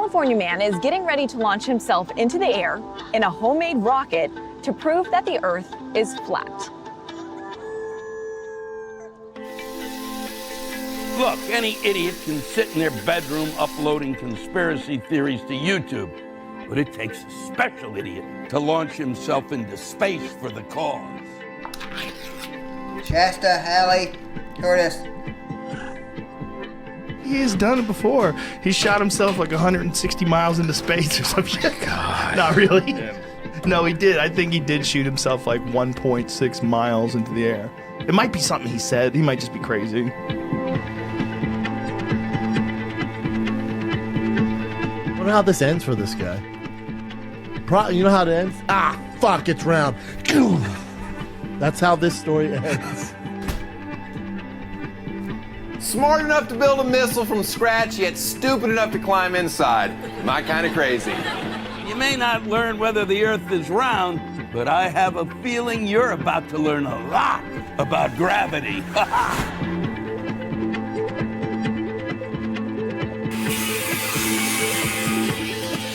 California man is getting ready to launch himself into the air in a homemade rocket to prove that the Earth is flat. Look, any idiot can sit in their bedroom uploading conspiracy theories to YouTube, but it takes a special idiot to launch himself into space for the cause. Shasta, Hallie, Curtis. He has done it before. He shot himself like 160 miles into space or some shit. God. Not really. Yeah. No, he did. I think he did shoot himself like 1.6 miles into the air. It might be something he said. He might just be crazy. I wonder how this ends for this guy. You know how it ends? Ah, fuck, it's round. That's how this story ends. Smart enough to build a missile from scratch, yet stupid enough to climb inside. My kind of crazy. You may not learn whether the Earth is round, but I have a feeling you're about to learn a lot about gravity.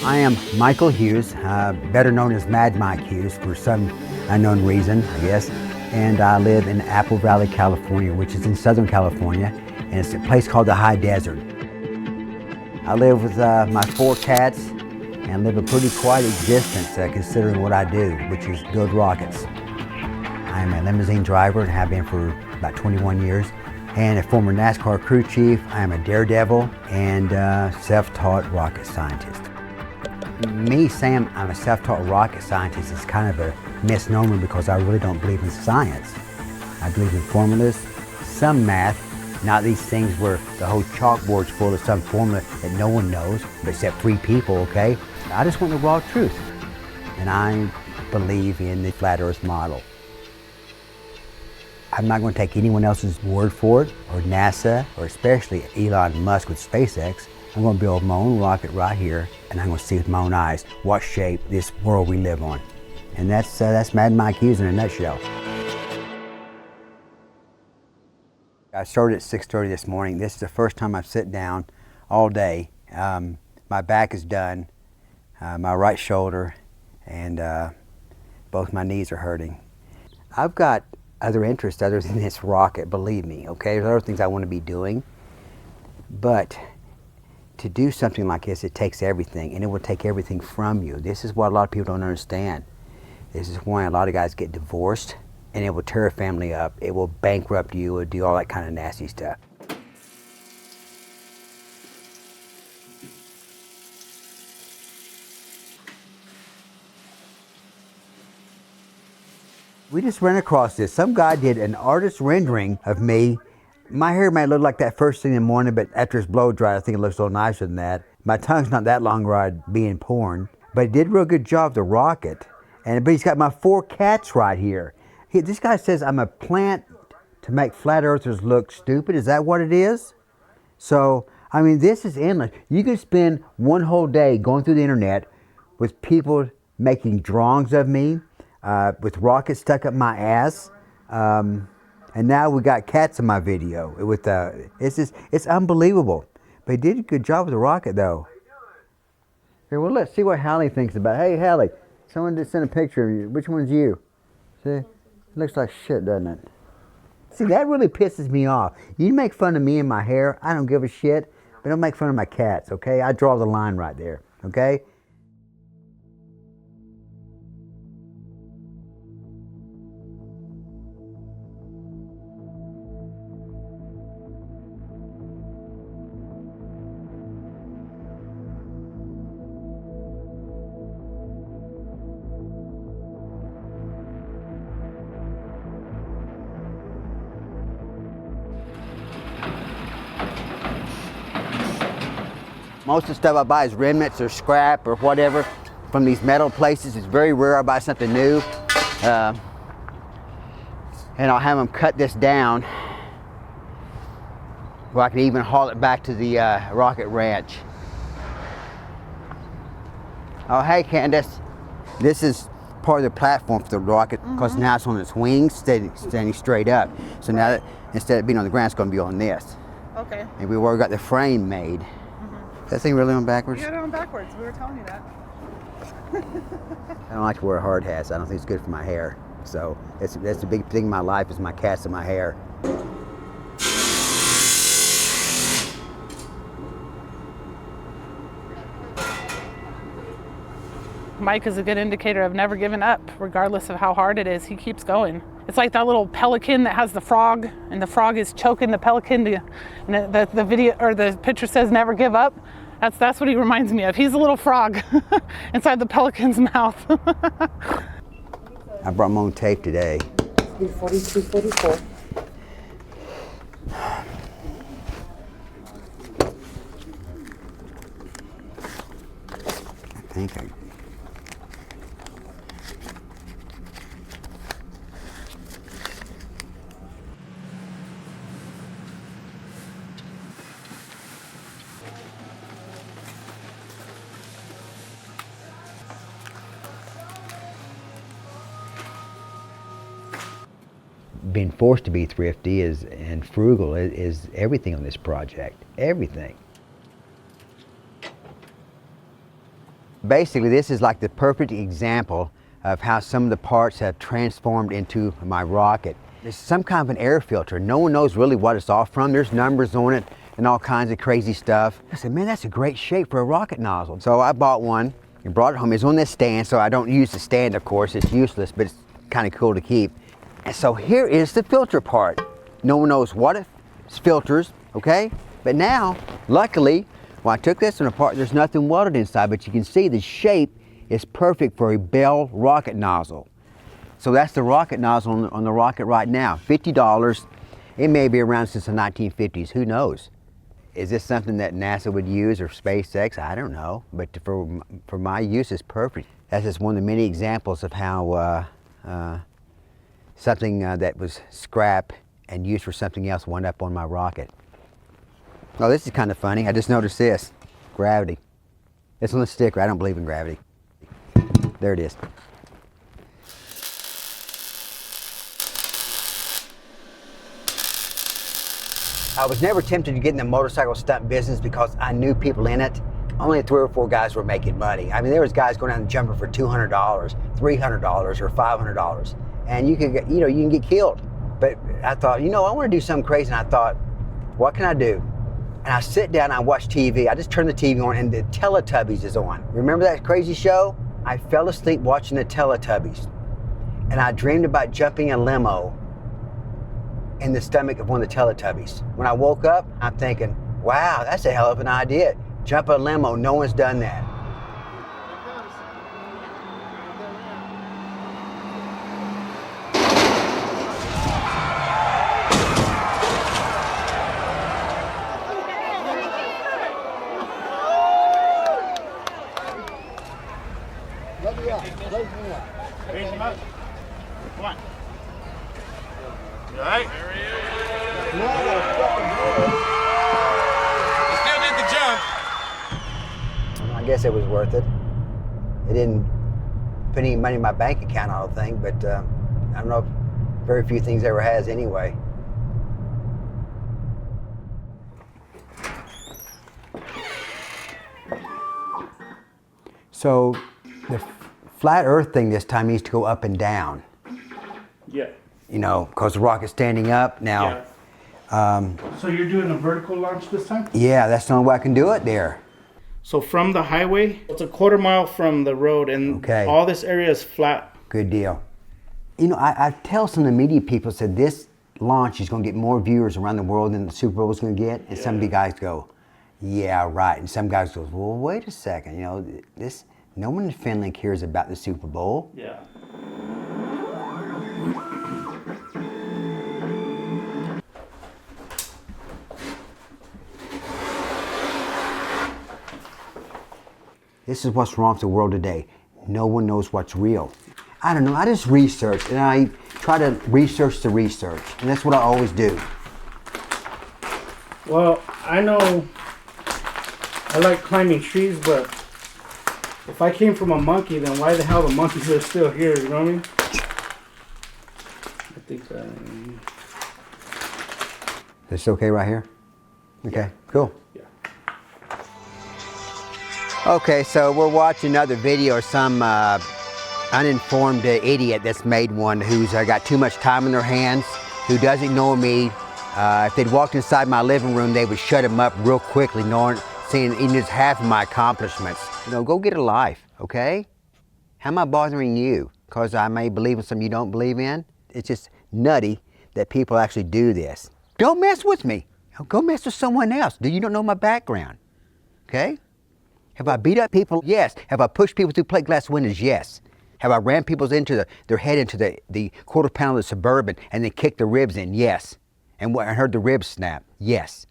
I am Michael Hughes, better known as Mad Mike Hughes for some unknown reason, I guess. And I live in Apple Valley, California, which is in Southern California, and it's a place called the High Desert. I live with my 4 cats and live a pretty quiet existence considering what I do, which is build rockets. I'm a limousine driver and have been for about 21 years, and a former NASCAR crew chief. I am a daredevil and self-taught rocket scientist. Me saying I'm a self-taught rocket scientist is kind of a misnomer because I really don't believe in science. I believe in formulas, some math, not these things where the whole chalkboard's full of some formula that no one knows except 3 people, okay? I just want the raw truth. And I believe in the flat earth model. I'm not going to take anyone else's word for it, or NASA, or especially Elon Musk with SpaceX. I'm going to build my own rocket right here, and I'm going to see with my own eyes what shape this world we live on. And that's Mad Mike Hughes in a nutshell. I started at 6:30 this morning. This is the first time I've sit down all day. My back is done, my right shoulder, and both my knees are hurting. I've got other interests other than this rocket, believe me, okay? There's other things I want to be doing, but to do something like this, it takes everything, and it will take everything from you. This is what a lot of people don't understand. This is why a lot of guys get divorced, and it will tear a family up. It will bankrupt you, or do all that kind of nasty stuff. We just ran across this. Some guy did an artist rendering of me. My hair may look like that first thing in the morning, but after it's blow dried, I think it looks a little nicer than that. My tongue's not that long where I'd be in porn, but he did a real good job, the rocket. But he's got my 4 cats right here. This guy says I'm a plant to make flat earthers look stupid. Is that what it is? So, I mean, this is endless. You can spend one whole day going through the internet with people making drawings of me, with rockets stuck up my ass. And now we got cats in my video. With it's unbelievable. But he did a good job with the rocket, though. Here, well, let's see what Hallie thinks about it. Hey, Hallie, someone just sent a picture of you. Which one's you? See, it looks like shit, doesn't it? See, that really pisses me off. You make fun of me and my hair, I don't give a shit. But don't make fun of my cats, okay? I draw the line right there, okay? Most of the stuff I buy is remnants or scrap or whatever from these metal places. It's very rare I buy something new. And I'll have them cut this down where I can even haul it back to the rocket ranch. Oh, hey Candace. This is part of the platform for the rocket because now it's on its wings, standing straight up. So now that instead of being on the ground, it's going to be on this. Okay. And we've already got the frame made. That thing really on backwards? You had it on backwards. We were telling you that. I don't like to wear hard hats. I don't think it's good for my hair. So that's the big thing in my life is my cats and my hair. Mike is a good indicator of never giving up, regardless of how hard it is. He keeps going. It's like that little pelican that has the frog, and the frog is choking the pelican. And the video or the picture says "never give up." That's what he reminds me of. He's a little frog inside the pelican's mouth. I brought my own tape today. 4244. I think I. Being forced to be thrifty and frugal is everything on this project. Everything. Basically, this is like the perfect example of how some of the parts have transformed into my rocket. It's some kind of an air filter. No one knows really what it's off from. There's numbers on it and all kinds of crazy stuff. I said, man, that's a great shape for a rocket nozzle. So I bought one and brought it home. It's on this stand, so I don't use the stand, of course. It's useless, but it's kind of cool to keep. And so here is the filter part. No one knows what it's filters, okay? But now, luckily, when I took this one apart, there's nothing welded inside, but you can see the shape is perfect for a Bell rocket nozzle. So that's the rocket nozzle on the rocket right now, $50. It may be around since the 1950s, who knows? Is this something that NASA would use or SpaceX? I don't know, but for my use, it's perfect. That's just one of the many examples of how something that was scrap and used for something else wound up on my rocket. Oh, this is kind of funny. I just noticed this. Gravity. It's on the sticker. I don't believe in gravity. There it is. I was never tempted to get in the motorcycle stunt business because I knew people in it. Only 3 or 4 guys were making money. I mean, there was guys going out and jumping for $200, $300, or $500. And you can get, you can get killed. But I thought, I want to do something crazy. And I thought, what can I do? And I sit down and I watch TV. I just turn the TV on and the Teletubbies is on. Remember that crazy show? I fell asleep watching the Teletubbies. And I dreamed about jumping a limo in the stomach of one of the Teletubbies. When I woke up, I'm thinking, wow, that's a hell of an idea. Jump a limo, no one's done that. Raise him up. Come on. You all right? Still did the jump. I guess it was worth it. It didn't put any money in my bank account, I don't think, but I don't know if very few things ever has anyway. So the flat Earth thing this time needs to go up and down. Yeah. Because the rocket's standing up now. Yeah. So you're doing a vertical launch this time? Yeah, that's the only way I can do it there. So from the highway, it's a 1/4 mile from the road, and all this area is flat. Good deal. I tell some of the media people, said this launch is going to get more viewers around the world than the Super Bowl is going to get, and some of the guys go, yeah, right. And some guys go, well, wait a second, no one in Finland cares about the Super Bowl. Yeah. This is what's wrong with the world today. No one knows what's real. I don't know, I just research, and I try to research the research, and that's what I always do. Well, I know I like climbing trees, but if I came from a monkey, then why the hell the monkeys are still here, you know what I mean? I think Is this okay right here? Okay, cool. Yeah. Okay, so we're watching another video of some uninformed idiot that's made one who's got too much time on their hands, who doesn't know me. If they'd walked inside my living room, they would shut him up real quickly, seeing even just half of my accomplishments. You know, go get a life, okay? How am I bothering you? Because I may believe in something you don't believe in? It's just nutty that people actually do this. Don't mess with me. Go mess with someone else. You don't know my background, okay? Have I beat up people? Yes. Have I pushed people through plate glass windows? Yes. Have I rammed their head into the quarter pound of the Suburban and then kicked the ribs in? Yes. And I heard the ribs snap? Yes.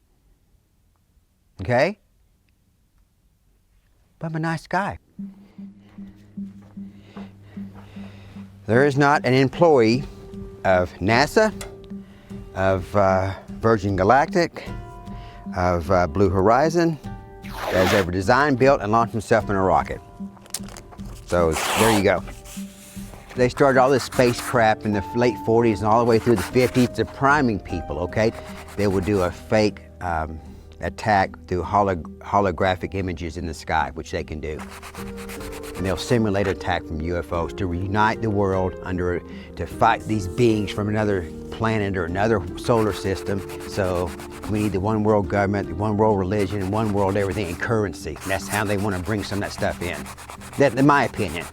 Okay? But I'm a nice guy. There is not an employee of NASA, of Virgin Galactic, of Blue Horizon that has ever designed, built, and launched himself in a rocket. So there you go. They started all this space crap in the late 40s and all the way through the 50s to priming people, okay? They would do a fake attack through holographic images in the sky, which they can do. And they'll simulate attack from UFOs to reunite the world to fight these beings from another planet or another solar system. So we need the one world government, the one world religion, and one world everything and currency. And that's how they want to bring some of that stuff in. That's in my opinion.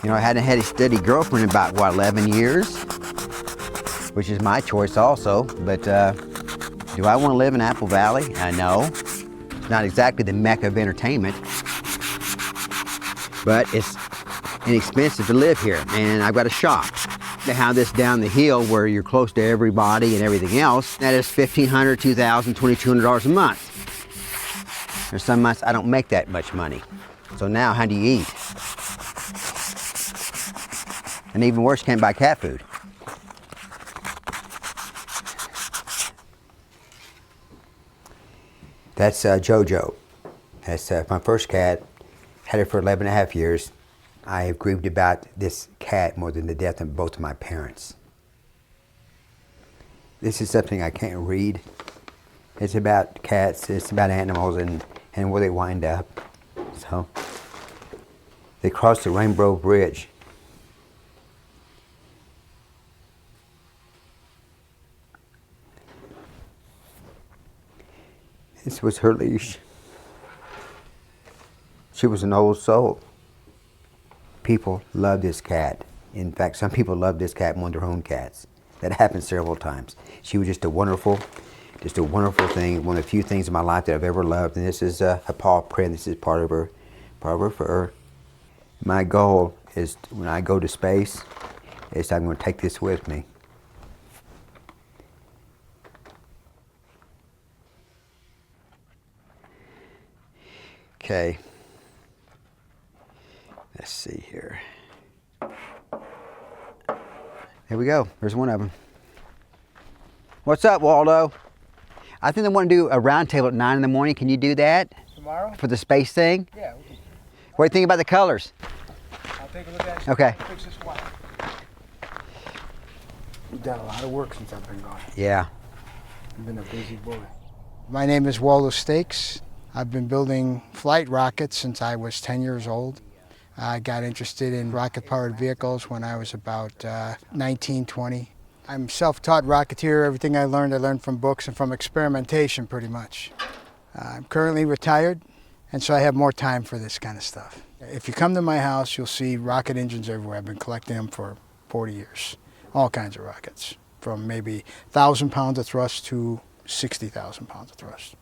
You know, I hadn't had a steady girlfriend in about, 11 years, which is my choice also, but do I want to live in Apple Valley? No. It's not exactly the mecca of entertainment, but it's inexpensive to live here, and I've got a shop. To have this down the hill where you're close to everybody and everything else, that is $1,500, $2,000, $2,200 a month. There's some months I don't make that much money. So now, how do you eat? And even worse, can't buy cat food. That's JoJo. That's my first cat. Had her for 11 and a half years. I have grieved about this cat more than the death of both of my parents. This is something I can't read. It's about cats, it's about animals and where they wind up. So, they crossed the Rainbow Bridge. This was her leash. She was an old soul. People love this cat. In fact, some people love this cat more than their own cats. That happened several times. She was just a wonderful thing. One of the few things in my life that I've ever loved. And this is a paw print. This is part of her fur. My goal is when I go to space, is I'm going to take this with me. Okay. Let's see here. There we go. There's one of them. What's up, Waldo? I think they want to do a round table at 9 in the morning. Can you do that? Tomorrow? For the space thing? Yeah. We can. What do you think about the colors? I'll take a look at it. Okay. Fix this one. You've done a lot of work since I've been gone. Yeah. I've been a busy boy. My name is Waldo Stakes. I've been building flight rockets since I was 10 years old. I got interested in rocket-powered vehicles when I was about 19, 20. I'm self-taught rocketeer. Everything I learned from books and from experimentation, pretty much. I'm currently retired, and so I have more time for this kind of stuff. If you come to my house, you'll see rocket engines everywhere. I've been collecting them for 40 years. All kinds of rockets, from maybe 1,000 pounds of thrust to 60,000 pounds of thrust.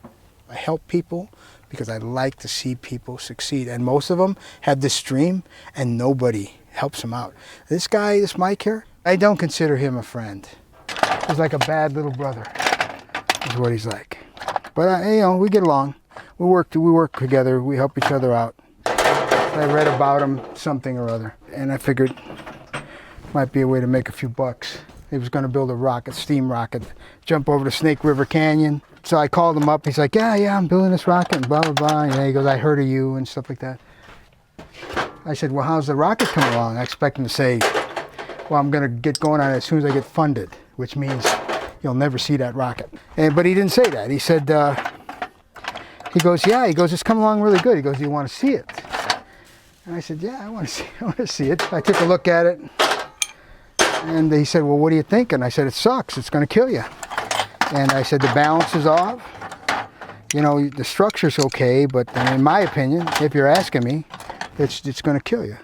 I help people because I like to see people succeed. And most of them have this dream and nobody helps them out. This guy, this Mike here, I don't consider him a friend. He's like a bad little brother, is what he's like. But you know, we get along. We work together, we help each other out. I read about him, something or other, and I figured might be a way to make a few bucks. He was gonna build a rocket, steam rocket, jump over the Snake River Canyon. So I called him up. He's like, yeah, I'm building this rocket and blah, blah, blah. And he goes, I heard of you and stuff like that. I said, well, how's the rocket coming along? I expect him to say, well, I'm going to get going on it as soon as I get funded, which means you'll never see that rocket. But he didn't say that. He said, He goes, yeah. He goes, it's coming along really good. He goes, do you want to see it? And I said, yeah, I want to see it. I took a look at it. And he said, well, what do you think? And I said, it sucks. It's going to kill you. And I said, the balance is off. You know, the structure's okay, but in my opinion, if you're asking me, it's going to kill you.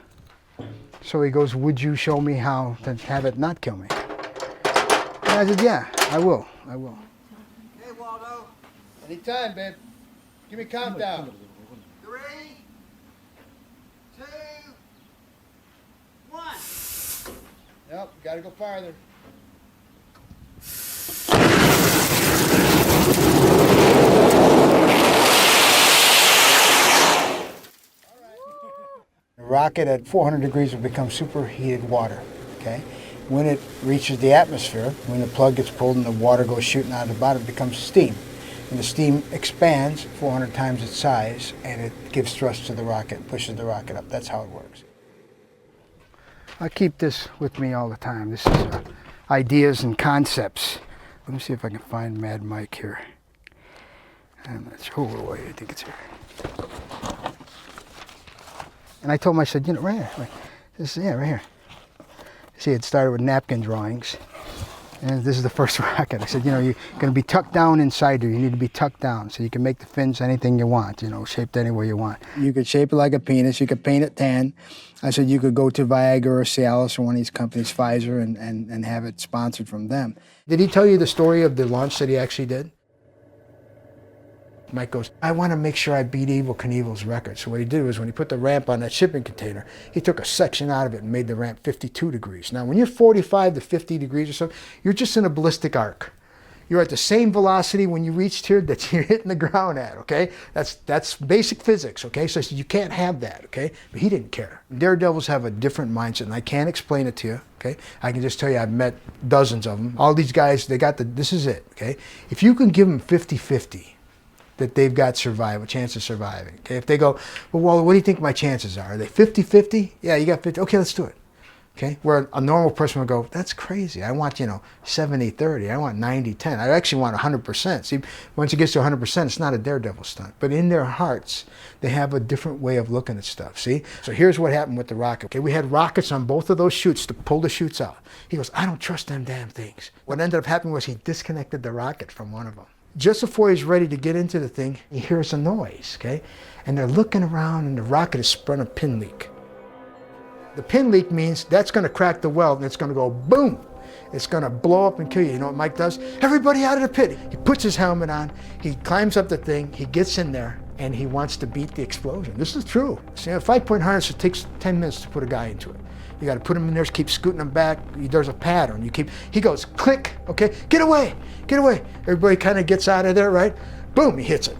So he goes, would you show me how to have it not kill me? And I said, yeah, I will. Hey, Waldo. Anytime, babe. Give me a countdown. 3, 2, 1. Nope, gotta go farther. The rocket at 400 degrees will become superheated water, okay? When it reaches the atmosphere, when the plug gets pulled and the water goes shooting out of the bottom, it becomes steam. And the steam expands 400 times its size, and it gives thrust to the rocket, pushes the rocket up. That's how it works. I keep this with me all the time. This is ideas and concepts. Let me see if I can find Mad Mike here. I'm not sure. Oh, wait, I think it's here. And I told him, I said, you know, right here. Like, this, yeah, right here. See, it started with napkin drawings. And this is the first rocket. I said, you know, you're going to be tucked down inside there. You need to be tucked down so you can make the fins anything you want, you know, shaped any way you want. You could shape it like a penis. You could paint it tan. I said you could go to Viagra or Cialis or one of these companies, Pfizer, and have it sponsored from them. Did he tell you the story of the launch that he actually did? Mike goes, I want to make sure I beat Evel Knievel's record. So what he did was when he put the ramp on that shipping container, he took a section out of it and made the ramp 52 degrees. Now, when you're 45 to 50 degrees or so, you're just in a ballistic arc. You're at the same velocity when you reached here that you're hitting the ground at, okay? That's basic physics, okay? So you can't have that, okay? But he didn't care. Daredevils have a different mindset, and I can't explain it to you, okay? I can just tell you I've met dozens of them. All these guys, they got this is it, okay? If you can give them 50-50, that they've got chance of surviving. Okay, if they go, well, Walter, what do you think my chances are? Are they 50-50? Yeah, you got 50. Okay, let's do it. Okay, where a normal person would go, that's crazy. I want, 70-30. I want 90-10. I actually want 100%. See, once it gets to 100%, it's not a daredevil stunt. But in their hearts, they have a different way of looking at stuff. See? So here's what happened with the rocket. Okay, we had rockets on both of those chutes to pull the chutes out. He goes, I don't trust them damn things. What ended up happening was he disconnected the rocket from one of them. Just before he's ready to get into the thing, he hears a noise, okay? And they're looking around and the rocket has sprung a pin leak. The pin leak means that's gonna crack the weld and it's gonna go boom. It's gonna blow up and kill you. You know what Mike does? Everybody out of the pit. He puts his helmet on, he climbs up the thing, he gets in there, and he wants to beat the explosion. This is true. See, a 5-point harness, it takes 10 minutes to put a guy into it. You got to put him in there, keep scooting him back. There's a pattern. He goes, click, okay, get away, get away. Everybody kind of gets out of there, right? Boom, he hits it.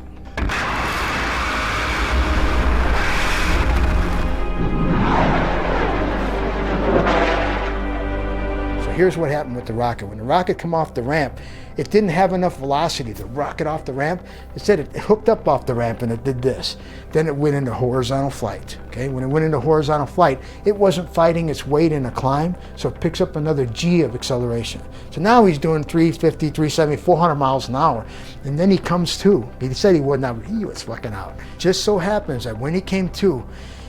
So here's what happened with the rocket. When the rocket came off the ramp, it didn't have enough velocity to rocket off the ramp. Instead, it hooked up off the ramp and it did this. Then it went into horizontal flight. Okay, when it went into horizontal flight, it wasn't fighting its weight in a climb, so it picks up another G of acceleration. So now he's doing 350, 370, 400 miles an hour. And then he comes to. He said he would not, he was fucking out. Just so happens that when he came to,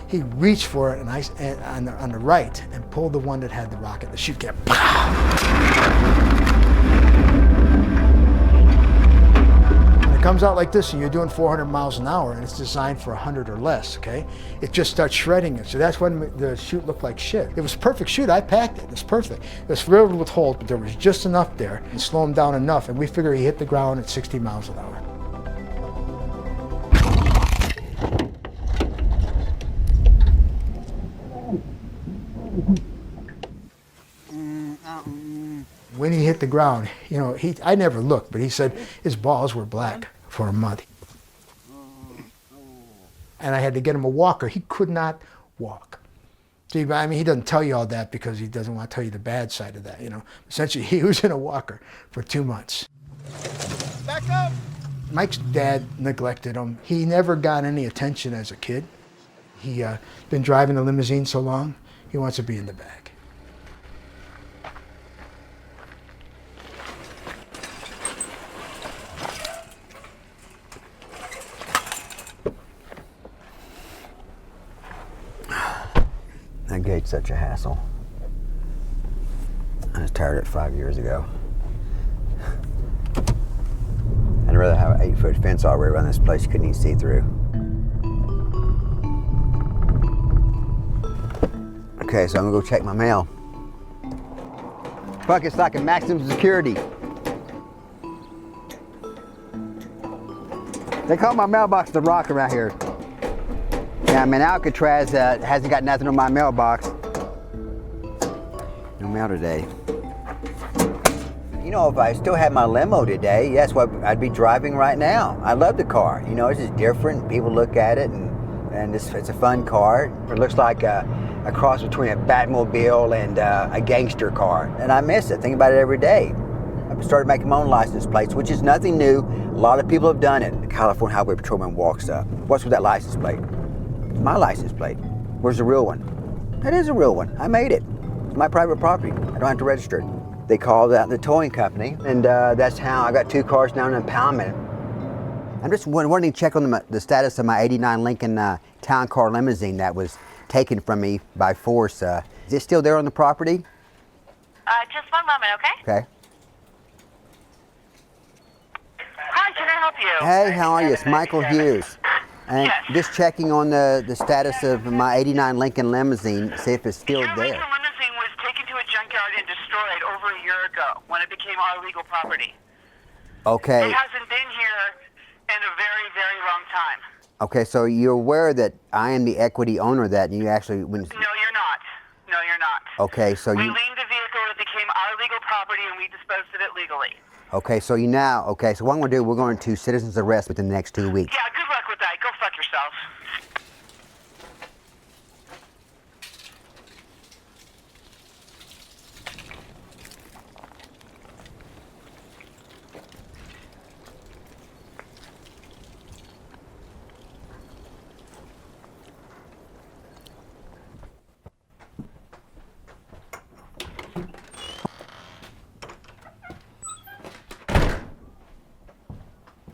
he reached for it on the right and pulled the one that had the rocket. The chute kept pow! It comes out like this and you're doing 400 miles an hour and it's designed for 100 or less, okay? It just starts shredding it. So that's when the chute looked like shit. It was a perfect chute, I packed it, it was perfect. It was filled with holes, but there was just enough there and slow him down enough, and we figure he hit the ground at 60 miles an hour. When he hit the ground, I never looked, but he said his balls were black for a month. And I had to get him a walker. He could not walk. See, he doesn't tell you all that because he doesn't want to tell you the bad side of that, Essentially, he was in a walker for 2 months. Back up! Mike's dad neglected him. He never got any attention as a kid. He been driving a limousine so long, he wants to be in the back. gate's such a hassle. I was tired of it 5 years ago. I'd rather have an 8-foot fence all the way around this place you couldn't even see through. Okay, so I'm gonna go check my mail. Fuck, it's like a maximum security. They call my mailbox the Rock around here. Yeah, I mean, Alcatraz hasn't got nothing on my mailbox. No mail today. You know, if I still had my limo today, that's what I'd be driving right now. I love the car. You know, it's just different. People look at it, and it's a fun car. It looks like a cross between a Batmobile and a gangster car. And I miss it. Think about it every day. I've started making my own license plates, which is nothing new. A lot of people have done it. The California Highway Patrolman walks up. What's with that license plate? My license plate. Where's the real one? That is a real one. I made it. It's my private property. I don't have to register it. They called out the towing company, and that's how I got 2 cars now in impoundment. I'm just wanting to check on the status of my '89 Lincoln Town Car Limousine that was taken from me by force. Is it still there on the property? Just one moment, okay? Okay. Hi, can I help you? Hey, how are you? It's Michael Hughes. And Yes. just checking on the status of my '89 Lincoln Limousine, see if it's still Your there. Lincoln limousine was taken to a junkyard and destroyed over a year ago when it became our legal property. Okay. It hasn't been here in a very, very long time. Okay, so you're aware that I am the equity owner of that, and you actually... No, you're not. No, you're not. Okay, so We you... liened the vehicle, it became our legal property, and we disposed of it legally. Okay, so you now... Okay, so what I'm going to do, we're going to citizen's arrest within the next 2 weeks. Yeah, good luck with that. Go fuck yourself.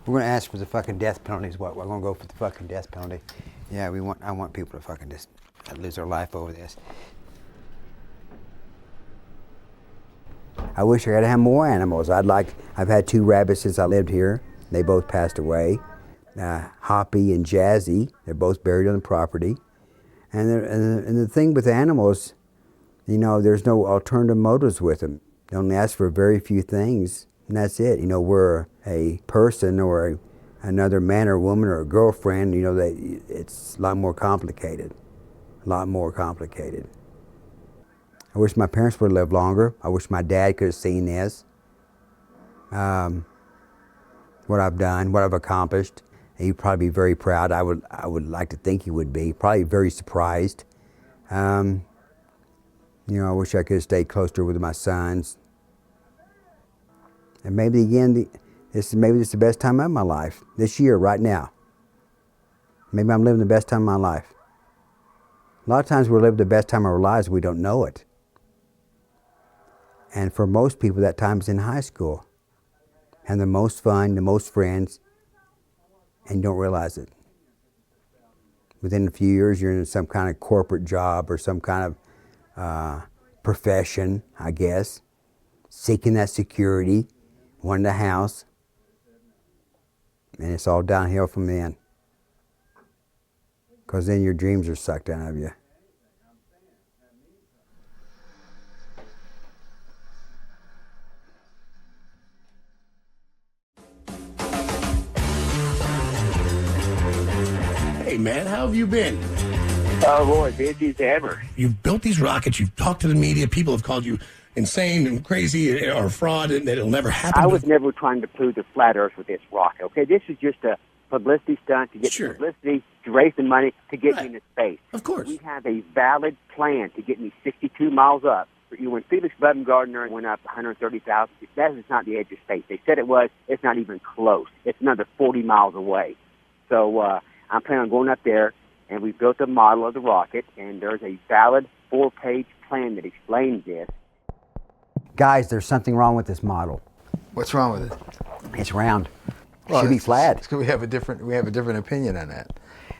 We're going to ask for the fucking death penalty is what. We're going to go for the fucking death penalty. Yeah, I want people to fucking just lose their life over this. I wish I could have more animals. I've had 2 rabbits since I lived here. They both passed away. Hoppy and Jazzy, they're both buried on the property. And the thing with animals, you know, there's no alternative motives with them. They only ask for very few things, and that's it. You know, we're a person or another man or woman or a girlfriend, you know, it's a lot more complicated. A lot more complicated. I wish my parents would have lived longer. I wish my dad could have seen this. What I've done, what I've accomplished. He'd probably be very proud. I would like to think he would be. Probably very surprised. You know, I wish I could have stayed closer with my sons. And maybe again, this is the best time of my life. This year, right now. Maybe I'm living the best time of my life. A lot of times we live the best time of our lives, we don't know it. And for most people, that time's in high school. And the most fun, the most friends, and you don't realize it. Within a few years, you're in some kind of corporate job or some kind of profession, I guess, seeking that security, wanting a house, and it's all downhill from then. Because then your dreams are sucked out of you. Hey man, how have you been? Oh boy, busy as ever. You've built these rockets, you've talked to the media, people have called you insane and crazy or fraud and that it'll never happen. I was never trying to prove the flat earth with this rocket, okay? This is just a publicity stunt to get publicity, to raise the money, to get me into space. Of course. We have a valid plan to get me 62 miles up. When Felix Baumgartner went up 130,000, that is not the edge of space. They said it was. It's not even close. It's another 40 miles away. So I'm planning on going up there, and we built a model of the rocket, and there's a valid 4-page plan that explains this. Guys, there's something wrong with this model. What's wrong with it? It's round. It Well, should be flat. We have a different opinion on that.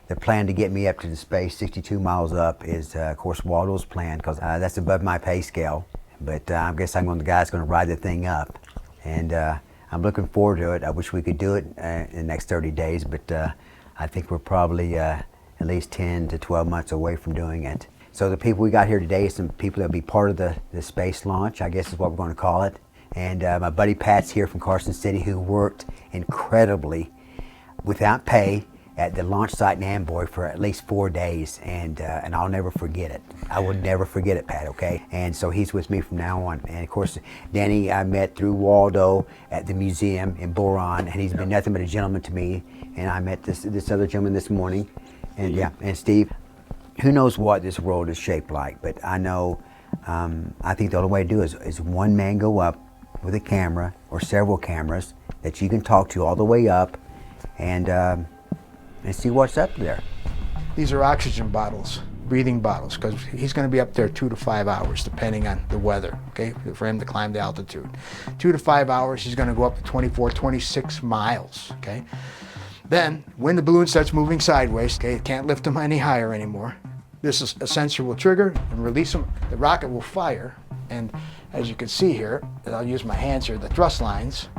the plan to get me up to the space 62 miles up is, of course, Waldo's plan, because that's above my pay scale. But I guess I'm one of the guys going to ride the thing up. And I'm looking forward to it. I wish we could do it in the next 30 days, but I think we're probably at least 10 to 12 months away from doing it. So the people we got here today, some people that'll be part of the space launch, I guess is what we're going to call it. And my buddy Pat's here from Carson City, who worked incredibly without pay at the launch site in Amboy for at least 4 days, and I'll never forget it. I will never forget it, Pat, okay? And so he's with me from now on. And of course, Danny I met through Waldo at the museum in Boron, and he's been nothing but a gentleman to me. And I met this other gentleman this morning, and yeah, and Steve. Who knows what this world is shaped like, but I know, I think the only way to do it is one man go up with a camera or several cameras that you can talk to all the way up and see what's up there. These are oxygen bottles, breathing bottles, because he's going to be up there 2 to 5 hours, depending on the weather, okay, for him to climb the altitude. 2 to 5 hours, he's going to go up to 24, 26 miles, okay? Then, when the balloon starts moving sideways, okay, it can't lift him any higher anymore. This is a sensor will trigger and release him. The rocket will fire, and as you can see here, and I'll use my hands here, the thrust lines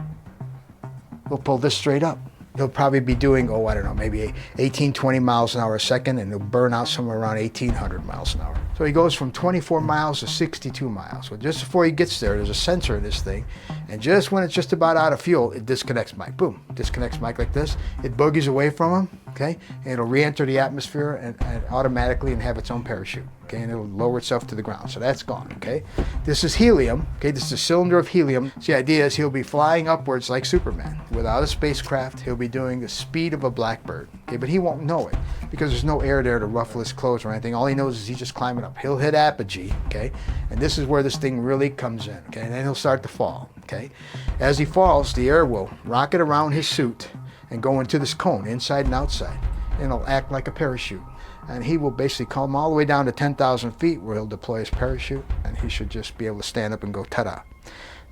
will pull this straight up. He'll probably be doing, I don't know, maybe 18, 20 miles an hour a second, and he'll burn out somewhere around 1,800 miles an hour. So he goes from 24 miles to 62 miles. Well, just before he gets there, there's a sensor in this thing, and just when it's just about out of fuel, it disconnects Mike. Boom, disconnects Mike like this. It boogies away from him, okay, and it'll re-enter the atmosphere and automatically and have its own parachute, okay, and it'll lower itself to the ground. So that's gone, okay. This is helium, okay, this is a cylinder of helium. So the idea is he'll be flying upwards like Superman. Without a spacecraft, he'll be doing the speed of a blackbird, okay, but he won't know it because there's no air there to ruffle his clothes or anything. All he knows is he's just climbing up. He'll hit apogee, okay, and this is where this thing really comes in, okay, and then he'll start to fall, okay. As he falls, the air will rocket around his suit and go into this cone, inside and outside, and it'll act like a parachute. And he will basically come all the way down to 10,000 feet where he'll deploy his parachute, and he should just be able to stand up and go ta-da.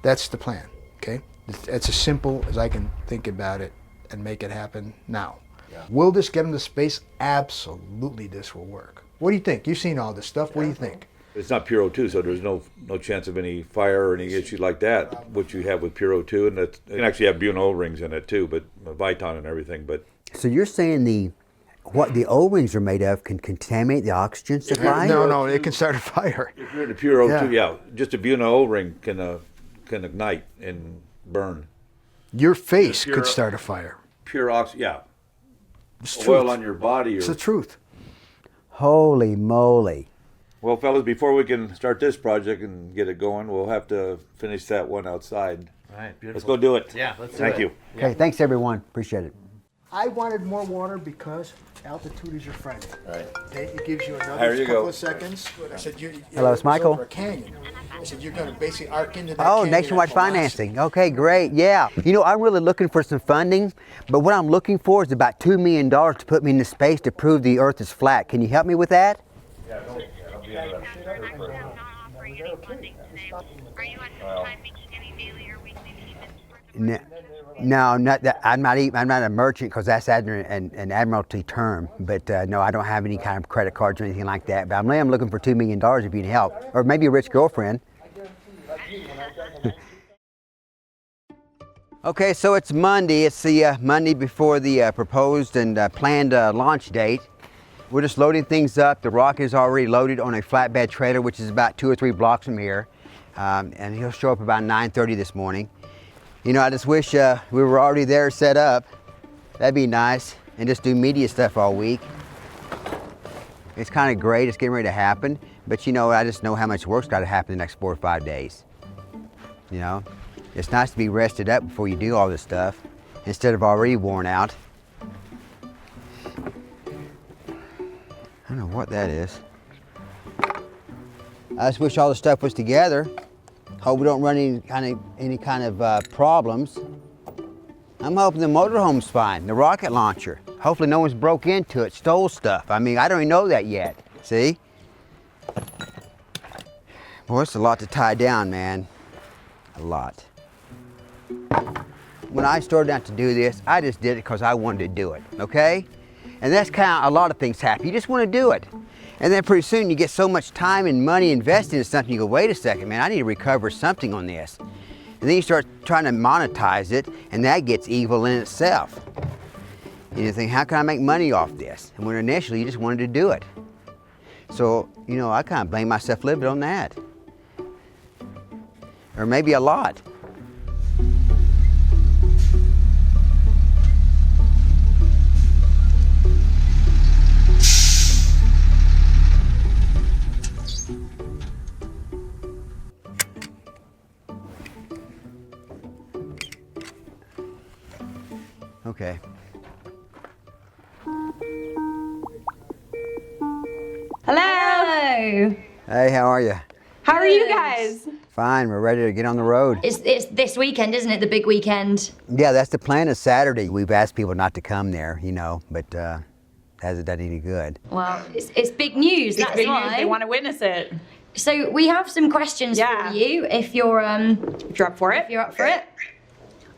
That's the plan, okay? It's as simple as I can think about it and make it happen now. Yeah. Will this get him to space? Absolutely this will work. What do you think? You've seen all this stuff. What do you think? It's not pure O2, so there's no chance of any fire or any issue like that, which you have with pure O2, and it can actually have Buno O-rings in it too, but Viton and everything. But so you're saying what the O-rings are made of can contaminate the oxygen supply? No, it can start a fire. If you're in a pure O2, yeah, just a Buno O-ring can ignite and burn. Your face could start a fire. Pure oxygen, yeah. It's oil truth. on your body. It's the truth. Holy moly. Well, fellas, before we can start this project and get it going, we'll have to finish that one outside. All right, beautiful. Let's go do it. Yeah, let's do Thank it. you. Okay, thanks everyone. Appreciate it. I wanted more water because altitude is your friend. Right. Okay, it gives you There another you couple go. of seconds. I said, Hello, it's Michael. Over a canyon. I said, you're going to basically arc into that Oh, canyon nationwide at velocity. financing. Okay, great. Yeah. You know, I'm really looking for some funding, but what I'm looking for is about $2 million to put me into space to prove the Earth is flat. Can you help me with that? Are you on full-time making any daily or weekly payments? No, not that. I'm not a merchant because that's an admiralty term. But no, I don't have any kind of credit cards or anything like that. But I'm looking for $2 million if you can help, or maybe a rich girlfriend. Okay, so it's Monday. It's the Monday before the proposed and planned launch date. We're just loading things up. The rocket is already loaded on a flatbed trailer, which is about 2 or 3 blocks from here. And he'll show up about 9:30 this morning. You know, I just wish we were already there set up. That'd be nice. And just do media stuff all week. It's kind of great. It's getting ready to happen. But you know, I just know how much work's got to happen the next 4 or 5 days. You know, it's nice to be rested up before you do all this stuff instead of already worn out. I don't know what that is. I just wish all the stuff was together. Hope we don't run any kind of problems. I'm hoping the motorhome's fine, the rocket launcher. Hopefully no one's broke into it, stole stuff. I mean, I don't even know that yet. See? Boy, it's a lot to tie down, man. A lot. When I started out to do this, I just did it because I wanted to do it, okay? And that's kind of a lot of things happen. You just want to do it. And then pretty soon you get so much time and money invested in something, you go, wait a second, man, I need to recover something on this. And then you start trying to monetize it, and that gets evil in itself. And you think, how can I make money off this? And when initially you just wanted to do it. So, you know, I kind of blame myself a little bit on that. Or maybe a lot. Okay. Hello. Hey, how are you? How are you guys? Fine, we're ready to get on the road. It's this weekend, isn't it? The big weekend. Yeah, that's the plan is Saturday. We've asked people not to come there, you know, but hasn't done any good. Well, it's big news. It's That's big why. news. They want to witness it. So we have some questions for you if you're up for it. If you're up for it.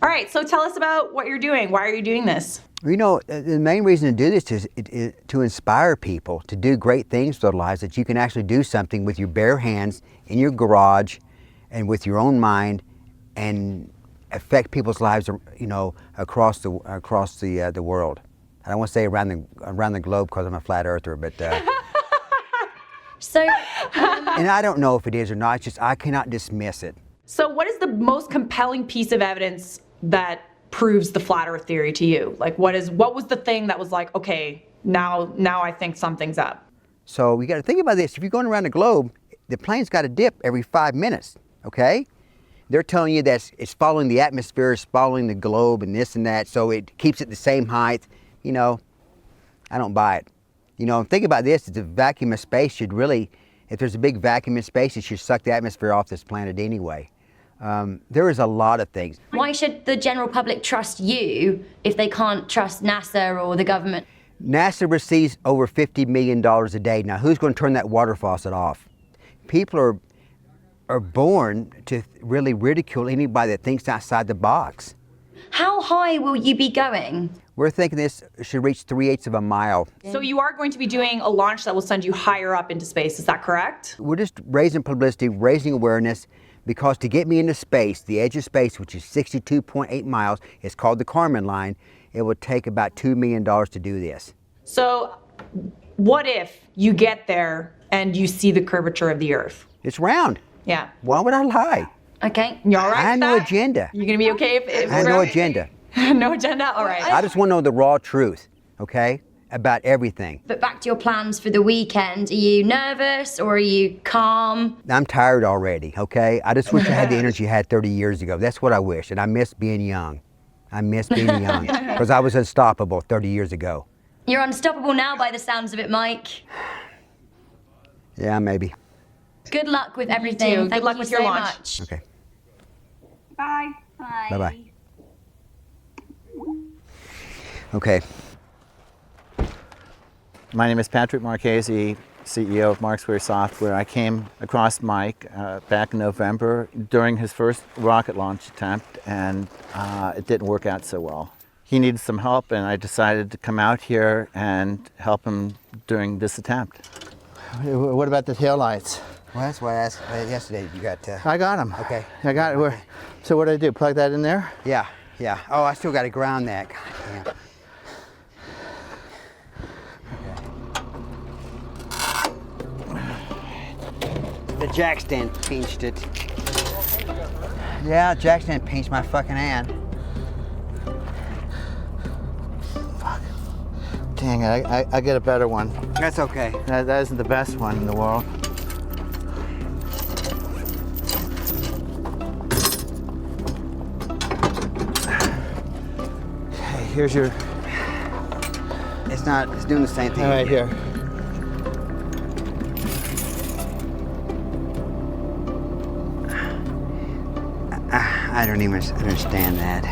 All right, so tell us about what you're doing. Why are you doing this? You know, the main reason to do this is to inspire people to do great things with their lives, that you can actually do something with your bare hands in your garage and with your own mind and affect people's lives, you know, across the world. I don't want to say around the globe because I'm a flat earther, but so and I don't know if it is or not. It's just I cannot dismiss it. So what is the most compelling piece of evidence that proves the flat earth theory to you? Like what was the thing that was like, okay, now I think something's up? So you got to think about this. If you're going around the globe, the plane's got to dip every 5 minutes, okay? They're telling you that it's following the atmosphere, it's following the globe and this and that, so it keeps it the same height. You know, I don't buy it. You know, think about this, the vacuum of space should really, if there's a big vacuum in space, it should suck the atmosphere off this planet anyway. There is a lot of things. Why should the general public trust you if they can't trust NASA or the government? NASA receives over $50 million a day. Now, who's going to turn that water faucet off? People are born to really ridicule anybody that thinks outside the box. How high will you be going? We're thinking this should reach 3/8 of a mile. So you are going to be doing a launch that will send you higher up into space, is that correct? We're just raising publicity, raising awareness, because to get me into space, the edge of space, which is 62.8 miles, is called the Kármán line. It would take about $2 million to do this. So what if you get there and you see the curvature of the Earth? It's round. Yeah. Why would I lie? Okay. You all right? I have with no that? agenda. You're gonna be okay if I have no agenda. No agenda? All right. I just want to know the raw truth, okay, about everything. But back to your plans for the weekend. Are you nervous or are you calm? I'm tired already, okay? I just wish I had the energy I had 30 years ago. That's what I wish, and I miss being young. I miss being young, because I was unstoppable 30 years ago. You're unstoppable now by the sounds of it, Mike. Yeah, maybe. Good luck with everything. too. Good Thank luck you with so your launch. much. Okay. Bye. Bye. Bye-bye. Okay. My name is Patrick Marchese, CEO of Marksware Software. I came across Mike back in November during his first rocket launch attempt, and it didn't work out so well. He needed some help, and I decided to come out here and help him during this attempt. What about the taillights? Well, that's why I asked yesterday. You got I got them. Okay. I got it. Okay. So what do I do? Plug that in there? Yeah, yeah. Oh, I still got to ground that. God damn. The jack stand pinched it. Yeah, jack stand pinched my fucking hand. Fuck. Dang it, I get a better one. That's okay. That isn't the best one in the world. Okay, here's your... It's doing the same thing. All right, here. I don't even understand that.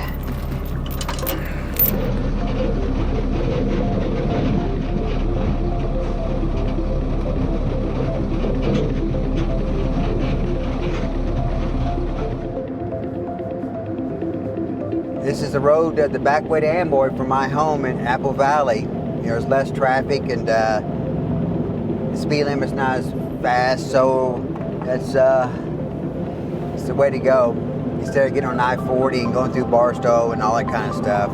This is the road, the back way to Amboy from my home in Apple Valley. there's less traffic, and the speed limit's not as fast, so that's it's the way to go. Instead of getting on I-40 and going through Barstow and all that kind of stuff.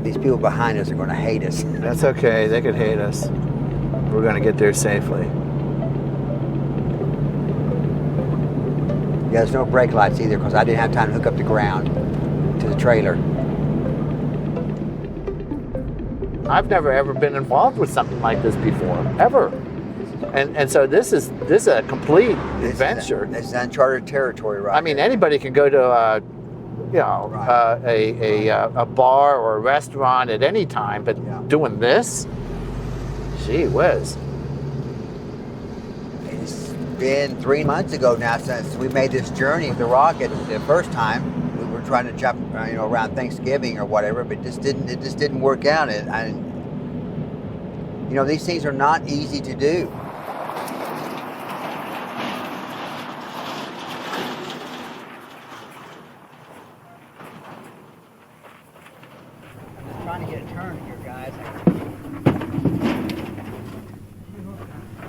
These people behind us are going to hate us. That's okay. They could hate us. We're going to get there safely. Yeah, there's no brake lights either because I didn't have time to hook up the ground to the trailer. I've never ever been involved with something like this before, ever. And so this is a complete adventure. It's uncharted territory, right? I mean, anybody can go to a bar or a restaurant at any time, but doing this, gee whiz. It's been 3 months ago now since we made this journey with the rocket. The first time we were trying to jump, around Thanksgiving or whatever, but it just didn't work out. These things are not easy to do. Trying to get a turn here, guys.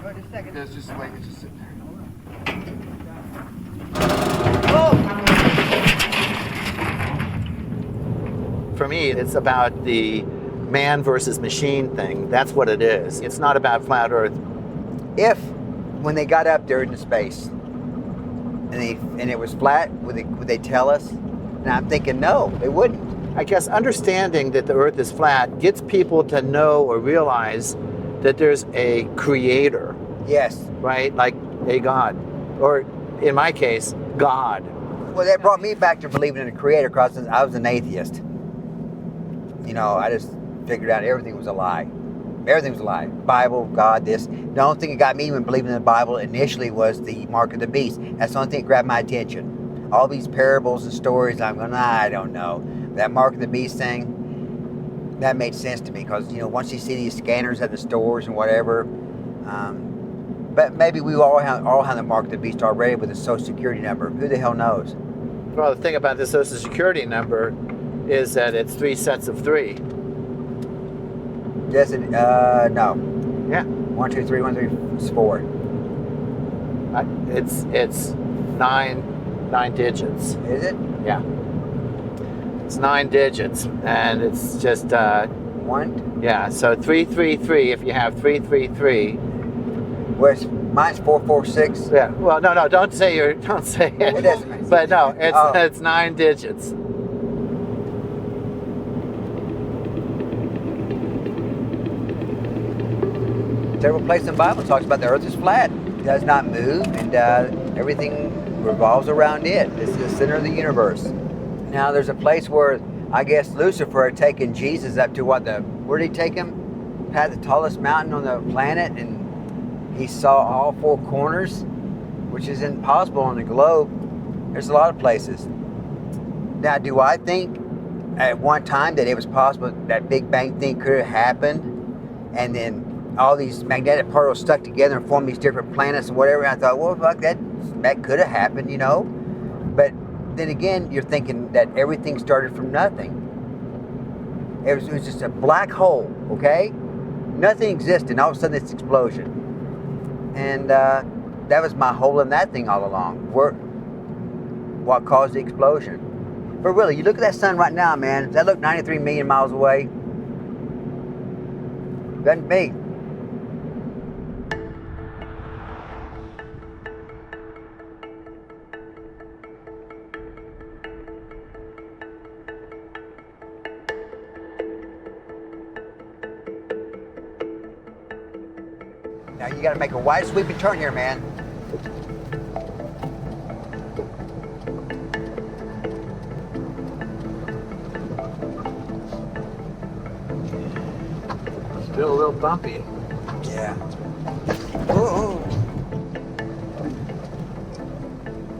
Wait a second. Just wait. It's just sitting there. For me, it's about the man versus machine thing. That's what it is. It's not about flat Earth. If, when they got up there into space, and it was flat, would they tell us? And I'm thinking, no, they wouldn't. I guess understanding that the Earth is flat gets people to know or realize that there's a creator. Yes. Right? Like a God. Or, in my case, God. Well, that brought me back to believing in a creator because I was an atheist. I just figured out everything was a lie. Everything was a lie. Bible, God, this. The only thing that got me when believing in the Bible initially was the mark of the beast. That's the only thing that grabbed my attention. All these parables and stories, I'm going, I don't know. That mark of the beast thing, that made sense to me because, once you see these scanners at the stores and whatever, but maybe we all have the mark of the beast already with a social security number. Who the hell knows? Well, the thing about the social security number is that it's 3 sets of 3. Yes, no. Yeah. 1, 2, 3, 1, 3, it's 4. It's nine digits. Is it? Yeah. It's 9 digits, and it's just 1. Yeah. So 333. If you have 333. Where's mine's 446? Yeah. Well, no. Don't say it. It doesn't. But no, it's 9 digits. Several places in the Bible talks about the earth is flat. It does not move, and everything revolves around it. It's the center of the universe. Now, there's a place where I guess Lucifer had taken Jesus up to where did he take him? Past the tallest mountain on the planet, and he saw all 4 corners, which is impossible on the globe. There's a lot of places. Now, do I think at one time that it was possible that Big Bang thing could have happened, and then all these magnetic particles stuck together and formed these different planets and whatever? And I thought, well, fuck, that could have happened, But then again, you're thinking that everything started from nothing. It was just a black hole, okay? Nothing existed, and all of a sudden it's an explosion. And that was my hole in that thing all along. What caused the explosion? But really, you look at that sun right now, man. Does that look 93 million miles away? Doesn't be. Now you got to make a wide sweeping turn here, man. Still a little bumpy. Yeah. Whoa.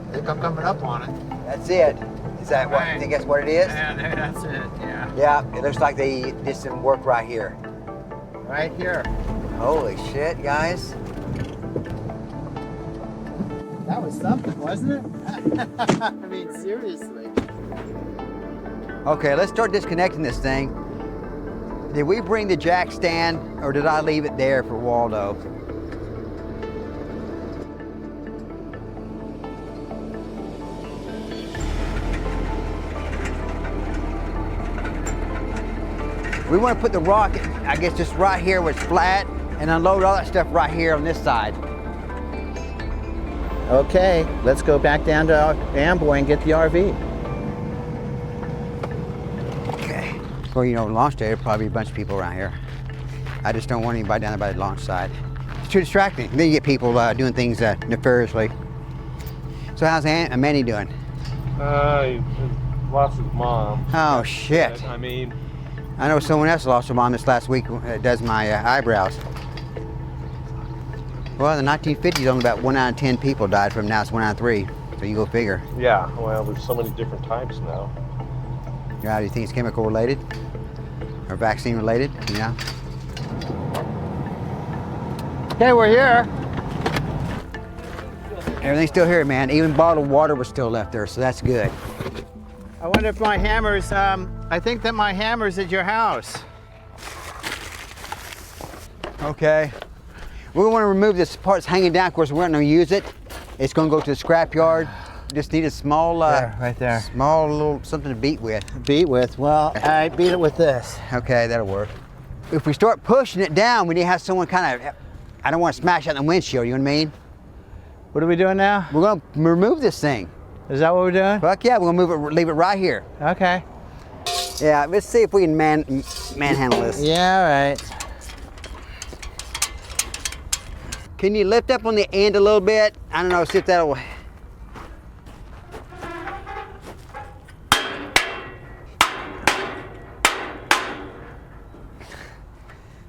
I think I'm coming up on it. That's it. Is that what? I think that's what it is? Yeah, that's it. Yeah. Yeah. It looks like they did some work right here. Right here. Holy shit, guys. That was something, wasn't it? I mean, seriously. Okay, let's start disconnecting this thing. Did we bring the jack stand or did I leave it there for Waldo? We want to put the rock, I guess, just right here where it's flat and unload all that stuff right here on this side. Okay, let's go back down to Amboy and get the RV. Okay. Well, you know, launch day, there'll probably be a bunch of people around here. I just don't want anybody down there by the launch side. It's too distracting. Then you get people doing things nefariously. So how's Manny doing? He lost his mom. Oh, shit. I mean, I know someone else lost her mom this last week that does my eyebrows. Well, in the 1950s, only about 1 out of 10 people died from. Now it's 1 out of 3. So you go figure. yeah, well, there's so many different types now. Yeah, do you think it's chemical related? Or vaccine related, you know? Okay, we're here. Everything's still here, man. Even bottled water was still left there, so that's good. I wonder if my hammer's, I think that my hammer's at your house. Okay. We want to remove this part that's hanging down. Of course, we're not going to use it. It's going to go to the scrap yard. Just need a small, There, right there. Small little something to beat with. Beat with? Well, I beat it with this. Okay, that'll work. If we start pushing it down, we need to have someone kind of, I don't want to smash out the windshield, you know what I mean? What are we doing now? We're going to remove this thing. Is that what we're doing? Fuck yeah, we're going to move it, leave it right here. Okay. Yeah, let's see if we can manhandle this. Yeah, all right. Can you lift up on the end a little bit? I don't know, see if that'll...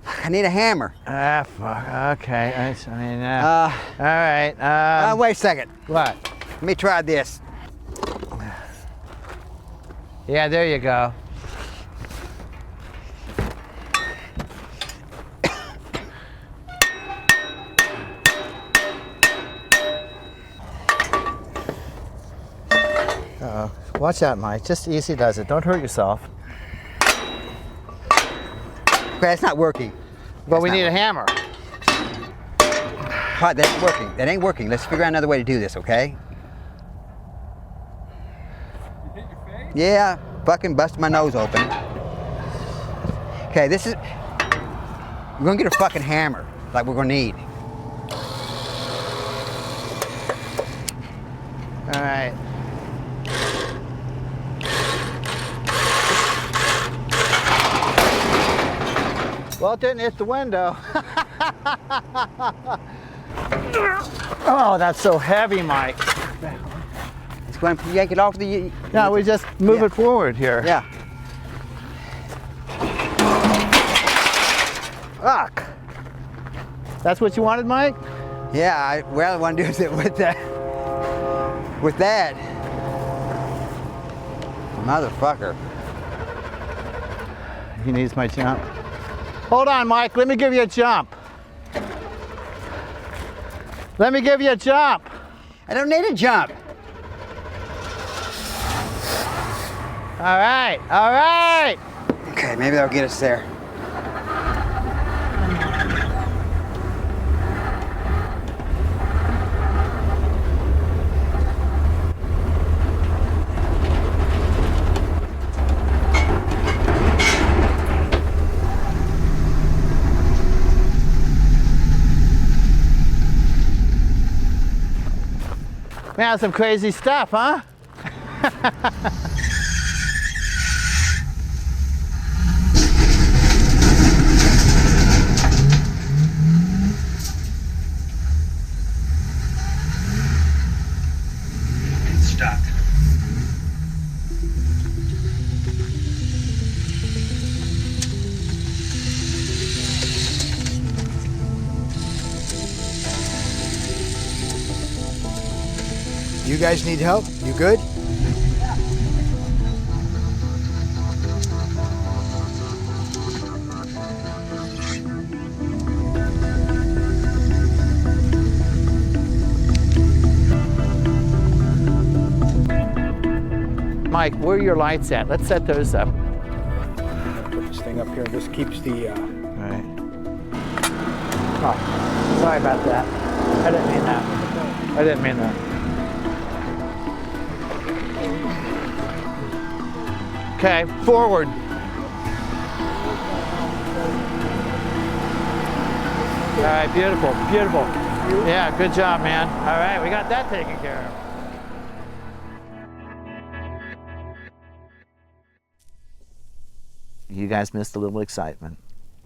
I need a hammer. Ah, fuck. Okay. I mean, all right. Wait a second. What? Let me try this. Yeah, there you go. Uh-oh. Watch out, Mike. Just easy does it. Don't hurt yourself. Okay, it's not working. But we need a hammer. That ain't working. That ain't working. Let's figure out another way to do this, okay? You hit your face? Yeah, fucking busted my nose open. Okay, this is... We're gonna get a fucking hammer, like we're gonna need. All right. Well, it didn't hit the window. Oh, that's so heavy, Mike. It's going to yank it off the... No, we just move it forward here. Yeah. Fuck. That's what you wanted, Mike? Yeah, well, I want to do it with that. With that. Motherfucker. He needs my jump. Hold on, Mike. Let me give you a jump. Let me give you a jump. I don't need a jump. All right. All right. Okay, maybe that'll get us there. Man, some crazy stuff, huh? It's stuck. You guys need help? You good? Mike, where are your lights at? Let's set those up. Put this thing up here. This keeps the. All right. Oh, sorry about that. I didn't mean that. I didn't mean that. Okay, forward. All right, beautiful, beautiful. Yeah, good job, man. All right, we got that taken care of. You guys missed a little excitement.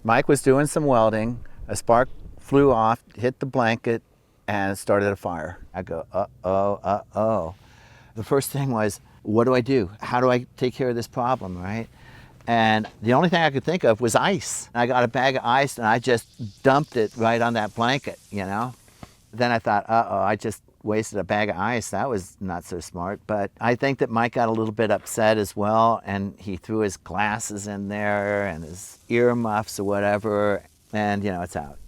Mike was doing some welding. A spark flew off, hit the blanket, and started a fire. I go, uh-oh, uh-oh. The first thing was, what do I do? How do I take care of this problem, right? And the only thing I could think of was ice. I got a bag of ice and I just dumped it right on that blanket, you know? Then I thought, uh-oh, I just wasted a bag of ice. That was not so smart. But I think that Mike got a little bit upset as well, and he threw his glasses in there and his earmuffs or whatever, and, you know, it's out.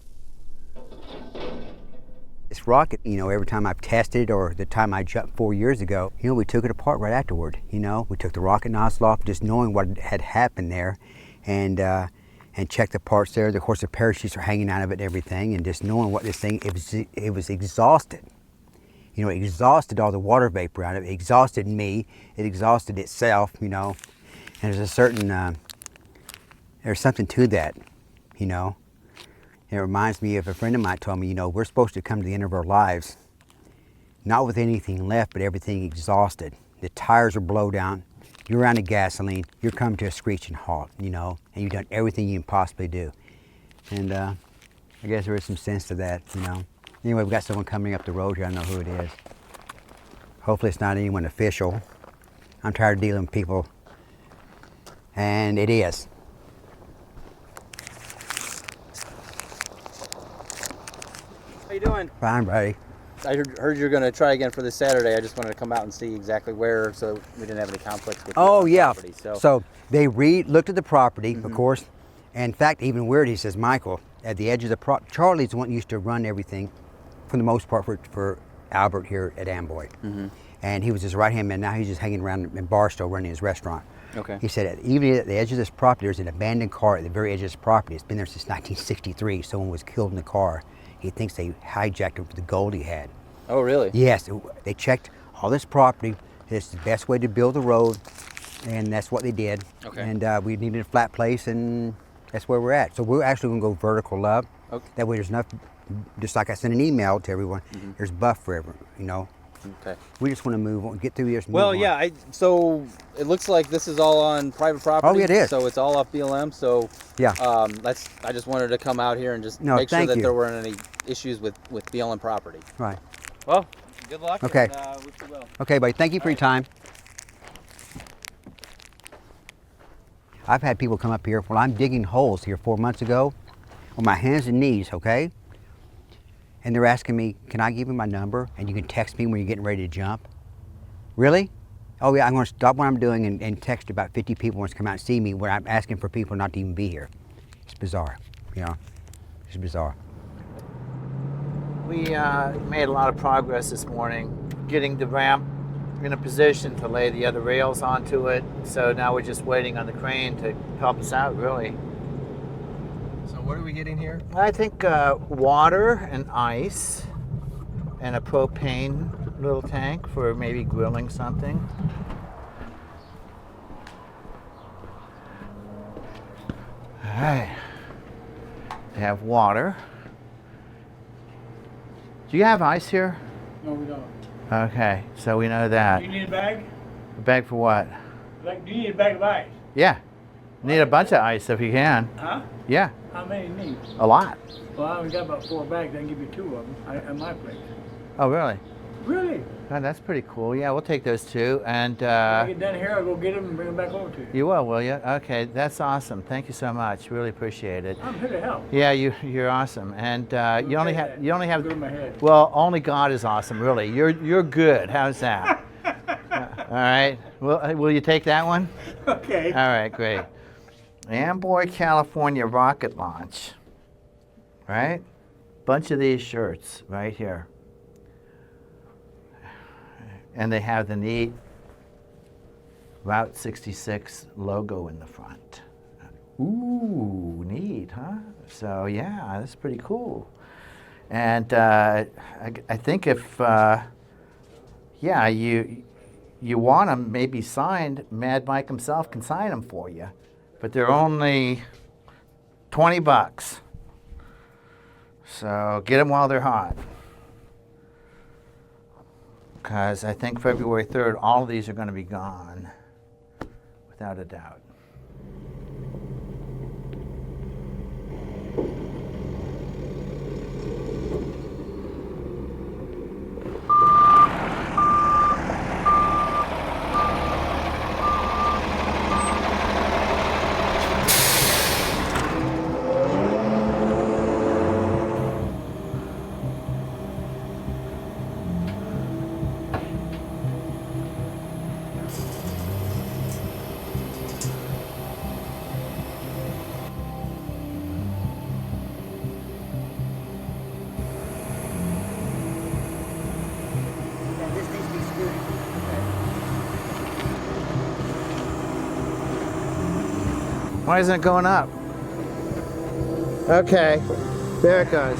This rocket, you know, every time I've tested or the time I jumped 4 years ago, you know, we took it apart right afterward. You know, we took the rocket nozzle off, just knowing what had happened there, and checked the parts there. Of course, the parachutes are hanging out of it and everything, and just knowing what this thing, it was exhausted. You know, it exhausted all the water vapor out of it. It exhausted me. It exhausted itself, you know. And there's a certain, there's something to that, you know. It reminds me of a friend of mine told me, you know, we're supposed to come to the end of our lives, not with anything left, but everything exhausted. The tires are blown down. You're out of gasoline. You're coming to a screeching halt, you know, and you've done everything you can possibly do. And I guess there is some sense to that, you know. Anyway, we've got someone coming up the road here. I don't know who it is. Hopefully it's not anyone official. I'm tired of dealing with people. And it is. How you doing? Fine, buddy. I heard you were going to try again for this Saturday. I just wanted to come out and see exactly where, so we didn't have any conflicts with Oh, yeah. property. So they looked at the property, of course. And in fact, even weird, he says, Michael, at the edge of the property, Charlie's the one who used to run everything, for the most part, for Albert here at Amboy. And he was his right-hand man. Now he's just hanging around in Barstow running his restaurant. Okay. He said, even at the edge of this property, there's an abandoned car at the very edge of this property. It's been there since 1963. Someone was killed in the car. He thinks they hijacked him for the gold he had. Oh, really? Yes, they checked all this property. It's the best way to build the road, and that's what they did. Okay. And we needed a flat place, and that's where we're at. So we're actually going to go vertical up. Okay. That way there's enough, just like I sent an email to everyone, there's buff forever, you know. Okay. We just want to move on, get through this. Well, yeah, so it looks like this is all on private property. Oh, it is. So it's all off BLM. So yeah, I just wanted to come out here and just No, make sure thank that you. there weren't any issues with BLM property. Right. Well, good luck. Okay. And, wish you well. Okay, buddy. Thank you for your time. I've had people come up here. Well, I'm digging holes here 4 months ago on my hands and knees, okay? And they're asking me, can I give you my number and you can text me when you're getting ready to jump? Really? Oh yeah, I'm going to stop what I'm doing and text about 50 people who want to come out and see me when I'm asking for people not to even be here. It's bizarre, you know? It's bizarre. We made a lot of progress this morning, getting the ramp in a position to lay the other rails onto it. So now we're just waiting on the crane to help us out, really. So what are we getting here? I think water and ice and a propane little tank for maybe grilling something. All right. They have water. Do you have ice here? No, we don't. Okay, so we know that. Do you need a bag? A bag for what? Do you need a bag of ice? Yeah. Need a bunch of ice if you can. Huh? Yeah, How many do you need? a lot. Well, I only got about 4 bags. I can give you 2 of them at my place. Oh, really? Really? Oh, that's pretty cool. Yeah, we'll take those 2. And When I get done here, I'll go get them and bring them back over to you. you will you? Okay, that's awesome. Thank you so much. Really appreciate it. I'm here to help. Yeah, you're awesome. And you only have Go to my head. well, only God is awesome, really. You're good. How's that? All right. Will you take that one? Okay. All right, great. Amboy, California rocket launch. Right? Bunch of these shirts right here. And they have the neat Route 66 logo in the front. Ooh, neat, huh? So yeah, that's pretty cool. And I think if, yeah, you want them maybe signed, Mad Mike himself can sign them for you. But they're only $20. So get them while they're hot. Because I think February 3rd, all of these are going to be gone, without a doubt. Why isn't it going up? Okay, there it goes.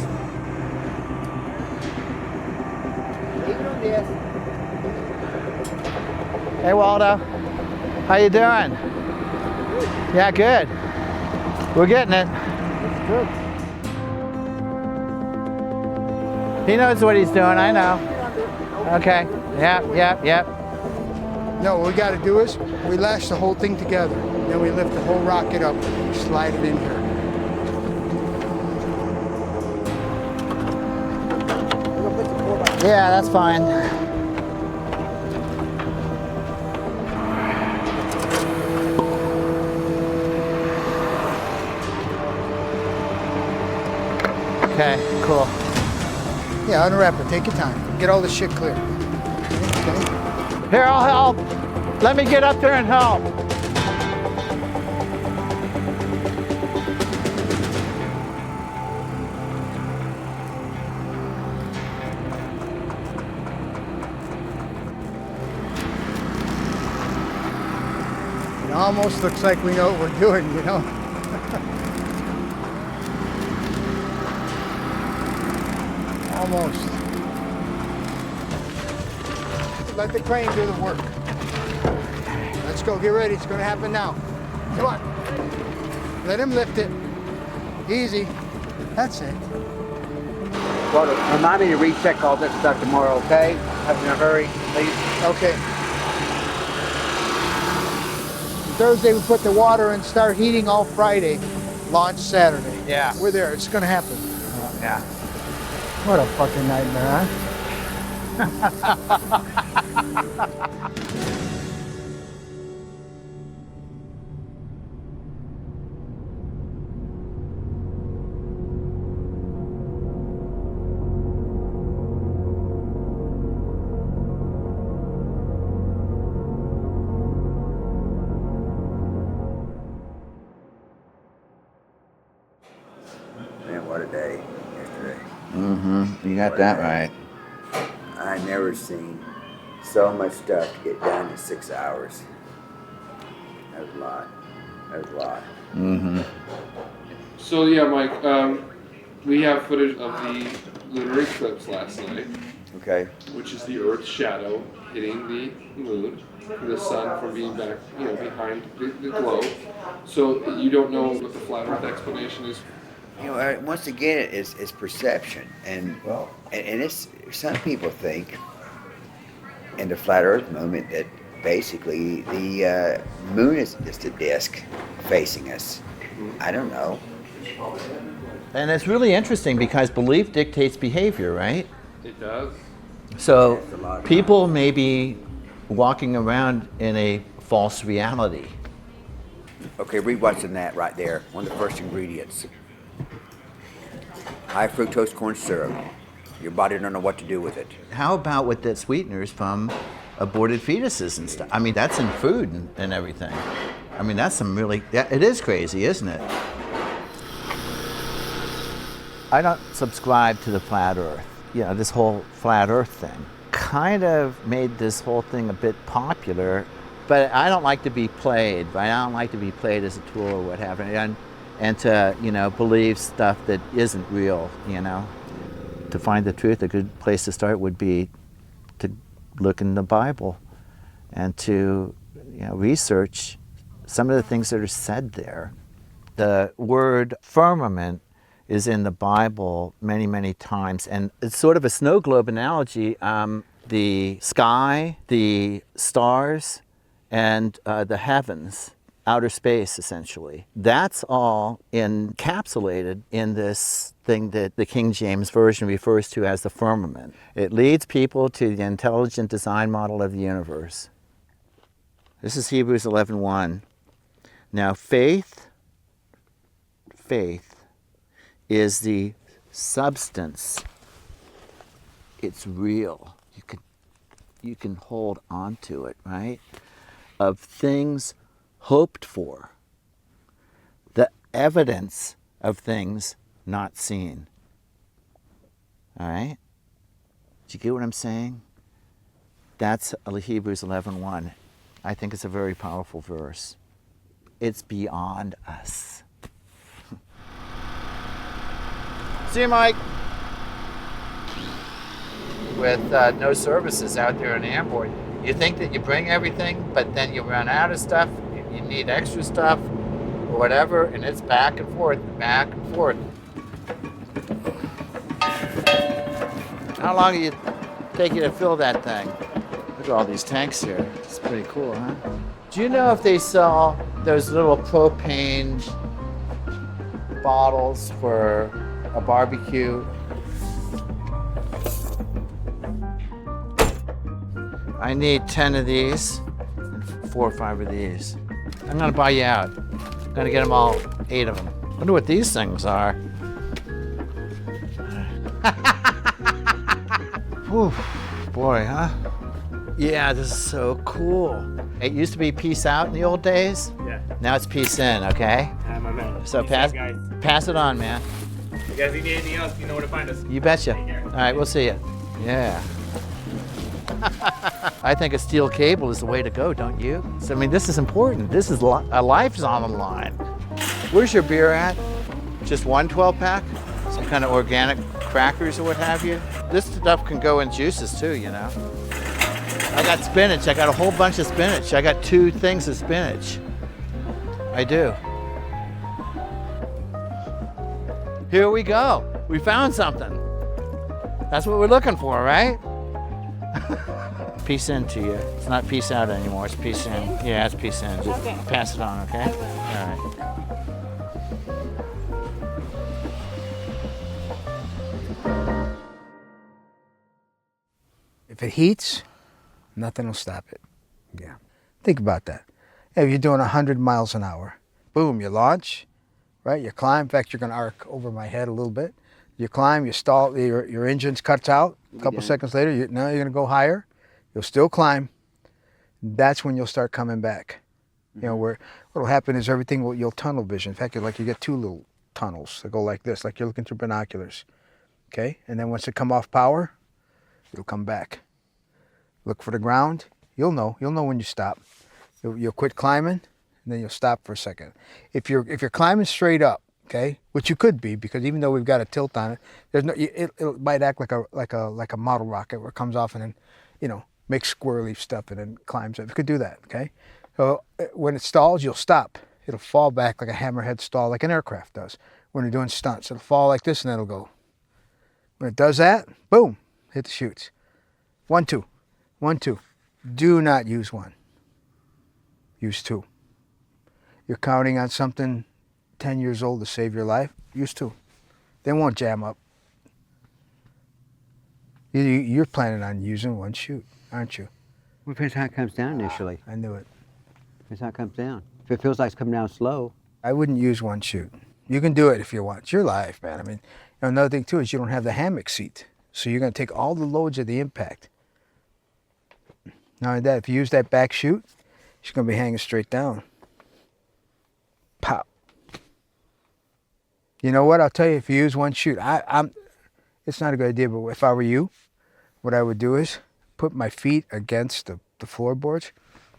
Hey Waldo, how you doing? Yeah, good. We're getting it. Good. He knows what he's doing, I know. Okay, yep. No, what we got to do is we lash the whole thing together. Then we lift the whole rocket up and slide it in here. Yeah, that's fine. Okay, cool. Yeah, unwrap it. Take your time. Get all this shit clear. Okay. Here, I'll help. Let me get up there and help. It almost looks like we know what we're doing, you know? Almost. Let the crane do the work. Let's go, get ready, it's gonna happen now. Come on. Let him lift it. Easy. That's it. Well, remind me to recheck all this stuff tomorrow, okay? Have in a hurry, please. Okay. Thursday we put the water in, start heating all Friday, launch Saturday. Yeah. We're there, it's gonna happen. Yeah. What a fucking nightmare, huh? Man, what a day yesterday. Mm-hmm. You got that right. I never seen so much stuff to get done in 6 hours. That was a lot. Mm-hmm. So yeah, Mike, we have footage of the lunar eclipse last night. Okay. Which is the Earth's shadow hitting the moon, the sun from being back, behind the globe. So you don't know what the flat Earth explanation is. Once again, it's perception, and it's some people think in the flat Earth movement that basically the moon is just a disk facing us. I don't know. And it's really interesting because belief dictates behavior, right? It does. So people may be walking around in a false reality. Okay, read what's in that right there. One of the first ingredients. High fructose corn syrup. Your body don't know what to do with it. How about with the sweeteners from aborted fetuses and stuff? I mean, that's in food and everything. I mean, that's some really, it is crazy, isn't it? I don't subscribe to the flat Earth. This whole flat Earth thing kind of made this whole thing a bit popular But I don't like to be played. I don't like to be played as a tool or what have you, and to, you know, believe stuff that isn't real, you know. To find the truth, a good place to start would be to look in the Bible and to, you know, research some of the things that are said there. The word firmament is in the Bible many, many times, and it's sort of a snow globe analogy. The sky, the stars, and the heavens, outer space essentially. That's all encapsulated in this thing that the King James Version refers to as the firmament. It leads people to the intelligent design model of the universe. This is Hebrews 11:1. Now faith is the substance. It's real. You can hold on to it, right? Of things hoped for, the evidence of things not seen. All right? Do you get what I'm saying? That's Hebrews 11:1. I think it's a very powerful verse. It's beyond us. See you, Mike. With no services out there in the airport, you think that you bring everything, but then you run out of stuff, you need extra stuff, or whatever, and it's back and forth, back and forth. How long do you take you to fill that thing? Look at all these tanks here. It's pretty cool, huh? Do you know if they sell those little propane bottles for a barbecue? I need 10 of these and 4 or 5 of these. I'm gonna buy you out. I'm gonna get them all, 8 of them. Wonder what these things are. Whew, boy, huh? Yeah, this is so cool. It used to be peace out in the old days. Yeah. Now it's peace in, okay? My man. So Peace out, guys. pass it on, man. If you guys need anything else, you know where to find us. You betcha. All right, we'll see you. Yeah. I think a steel cable is the way to go, don't you? So, I mean, this is important. This is a life's on the line. Where's your beer at? Just one 12-pack? Some kind of organic crackers or what have you? This stuff can go in juices too, you know. I got spinach. I got a whole bunch of spinach. I got 2 things of spinach. I do. Here we go. We found something. That's what we're looking for, right? Peace in to you. It's not peace out anymore. It's peace in. Yeah, it's peace in. Just pass it on, okay? All right. If it heats, nothing will stop it. Yeah. Think about that. If you're doing 100 miles an hour, boom, you launch, right? You climb. In fact, you're going to arc over my head a little bit. You climb, you stall, your engine's cuts out. A couple seconds later, now you're going to go higher. You'll still climb. That's when you'll start coming back. You know, where what'll happen is you'll tunnel vision. In fact, you get 2 little tunnels that go like this, like you're looking through binoculars. Okay? And then once it come off power, it'll come back. Look for the ground. You'll know when you stop. You'll quit climbing, and then you'll stop for a second. If you're climbing straight up, okay, which you could be, because even though we've got a tilt on it, it might act like a model rocket where it comes off and then, you know, makes squirrely stuff and then climbs up. You could do that, okay? So when it stalls, you'll stop. It'll fall back like a hammerhead stall, like an aircraft does when you're doing stunts. It'll fall like this and then it'll go. When it does that, boom, hit the chutes. 1, 2. 1, 2. Do not use 1. Use 2. You're counting on something 10 years old to save your life, use 2. They won't jam up. You're planning on using 1 chute, aren't you? Well, depends how it comes down initially. I knew it. Depends how it comes down. If it feels like it's coming down slow. I wouldn't use 1 chute. You can do it if you want. It's your life, man. I mean, another thing too is you don't have the hammock seat. So you're going to take all the loads of the impact. Not only that, if you use that back chute, she's going to be hanging straight down. Pop. You know what? I'll tell you, if you use 1 chute, it's not a good idea, but if I were you, what I would do is put my feet against the floorboards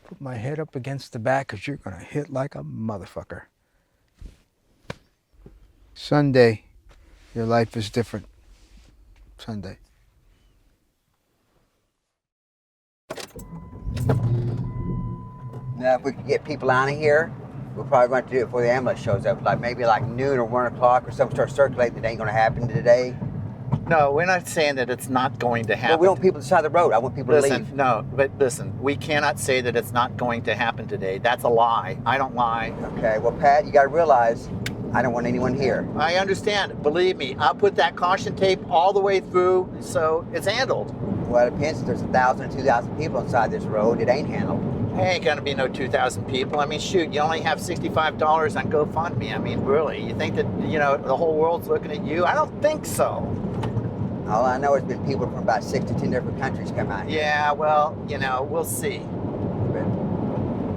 Put my head up against the back because you're going to hit like a motherfucker. Sunday, your life is different. Sunday. Now, if we could get people out of here, we're probably going to do it before the ambulance shows up. Like maybe like noon or 1 o'clock or something start circulating that ain't going to happen today. No, we're not saying that it's not going to happen. But we don't want people to the side of the road. I want people to leave. No, but listen, we cannot say that it's not going to happen today. That's a lie. I don't lie. Okay, well, Pat, you got to realize I don't want anyone here. I understand. Believe me, I'll put that caution tape all the way through so it's handled. Well, it depends. If there's 1,000 or 2,000 people inside this road, it ain't handled. Ain't gonna be no 2,000 people. I mean, shoot, you only have $65 on GoFundMe. I mean, really, you think that, you know, the whole world's looking at you? I don't think so. All I know has been people from about 6 to 10 different countries come out here. Yeah, well, you know, we'll see. But,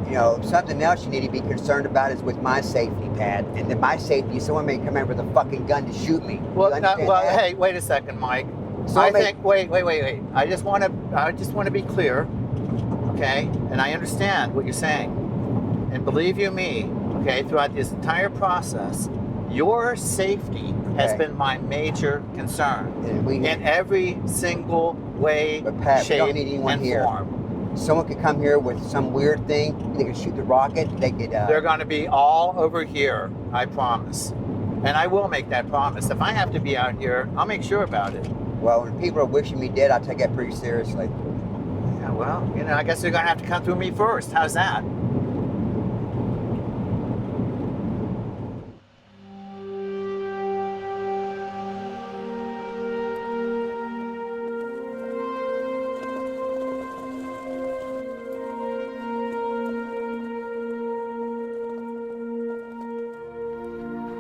you know, something else you need to be concerned about is with my safety, Pat. And then my safety, someone may come in with a fucking gun to shoot me. Well, hey, wait a second, Mike. Wait. I just want to be clear, okay? And I understand what you're saying. And believe you me, okay, throughout this entire process, your safety has been my major concern in every single way, Pat, shape, we don't need anyone and here. form. Someone could come here with some weird thing. They could shoot the rocket. They could. They're going to be all over here, I promise. And I will make that promise. If I have to be out here, I'll make sure about it. Well, when people are wishing me dead, I take that pretty seriously. Yeah, well, you know, I guess they're going to have to come through me first. How's that?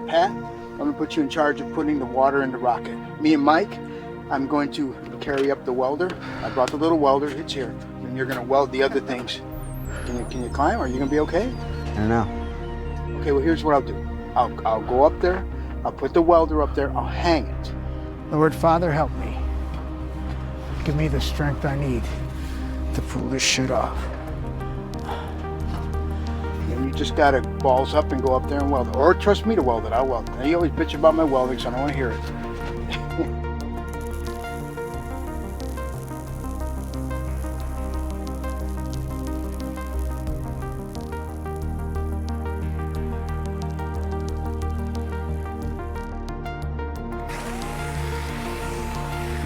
Pat, I'm going to put you in charge of putting the water in the rocket. Me and Mike, I'm going to carry up the welder. I brought the little welder, it's here. And you're going to weld the other things. Can you climb? Are you going to be okay? I don't know. Okay, well, here's what I'll do. I'll go up there, I'll put the welder up there, I'll hang it. Lord Father, help me. Give me the strength I need to pull this shit off. And you just gotta balls up and go up there and weld it. Or trust me to weld it, I'll weld it. Now, you always bitch about my welding, so I don't want to hear it.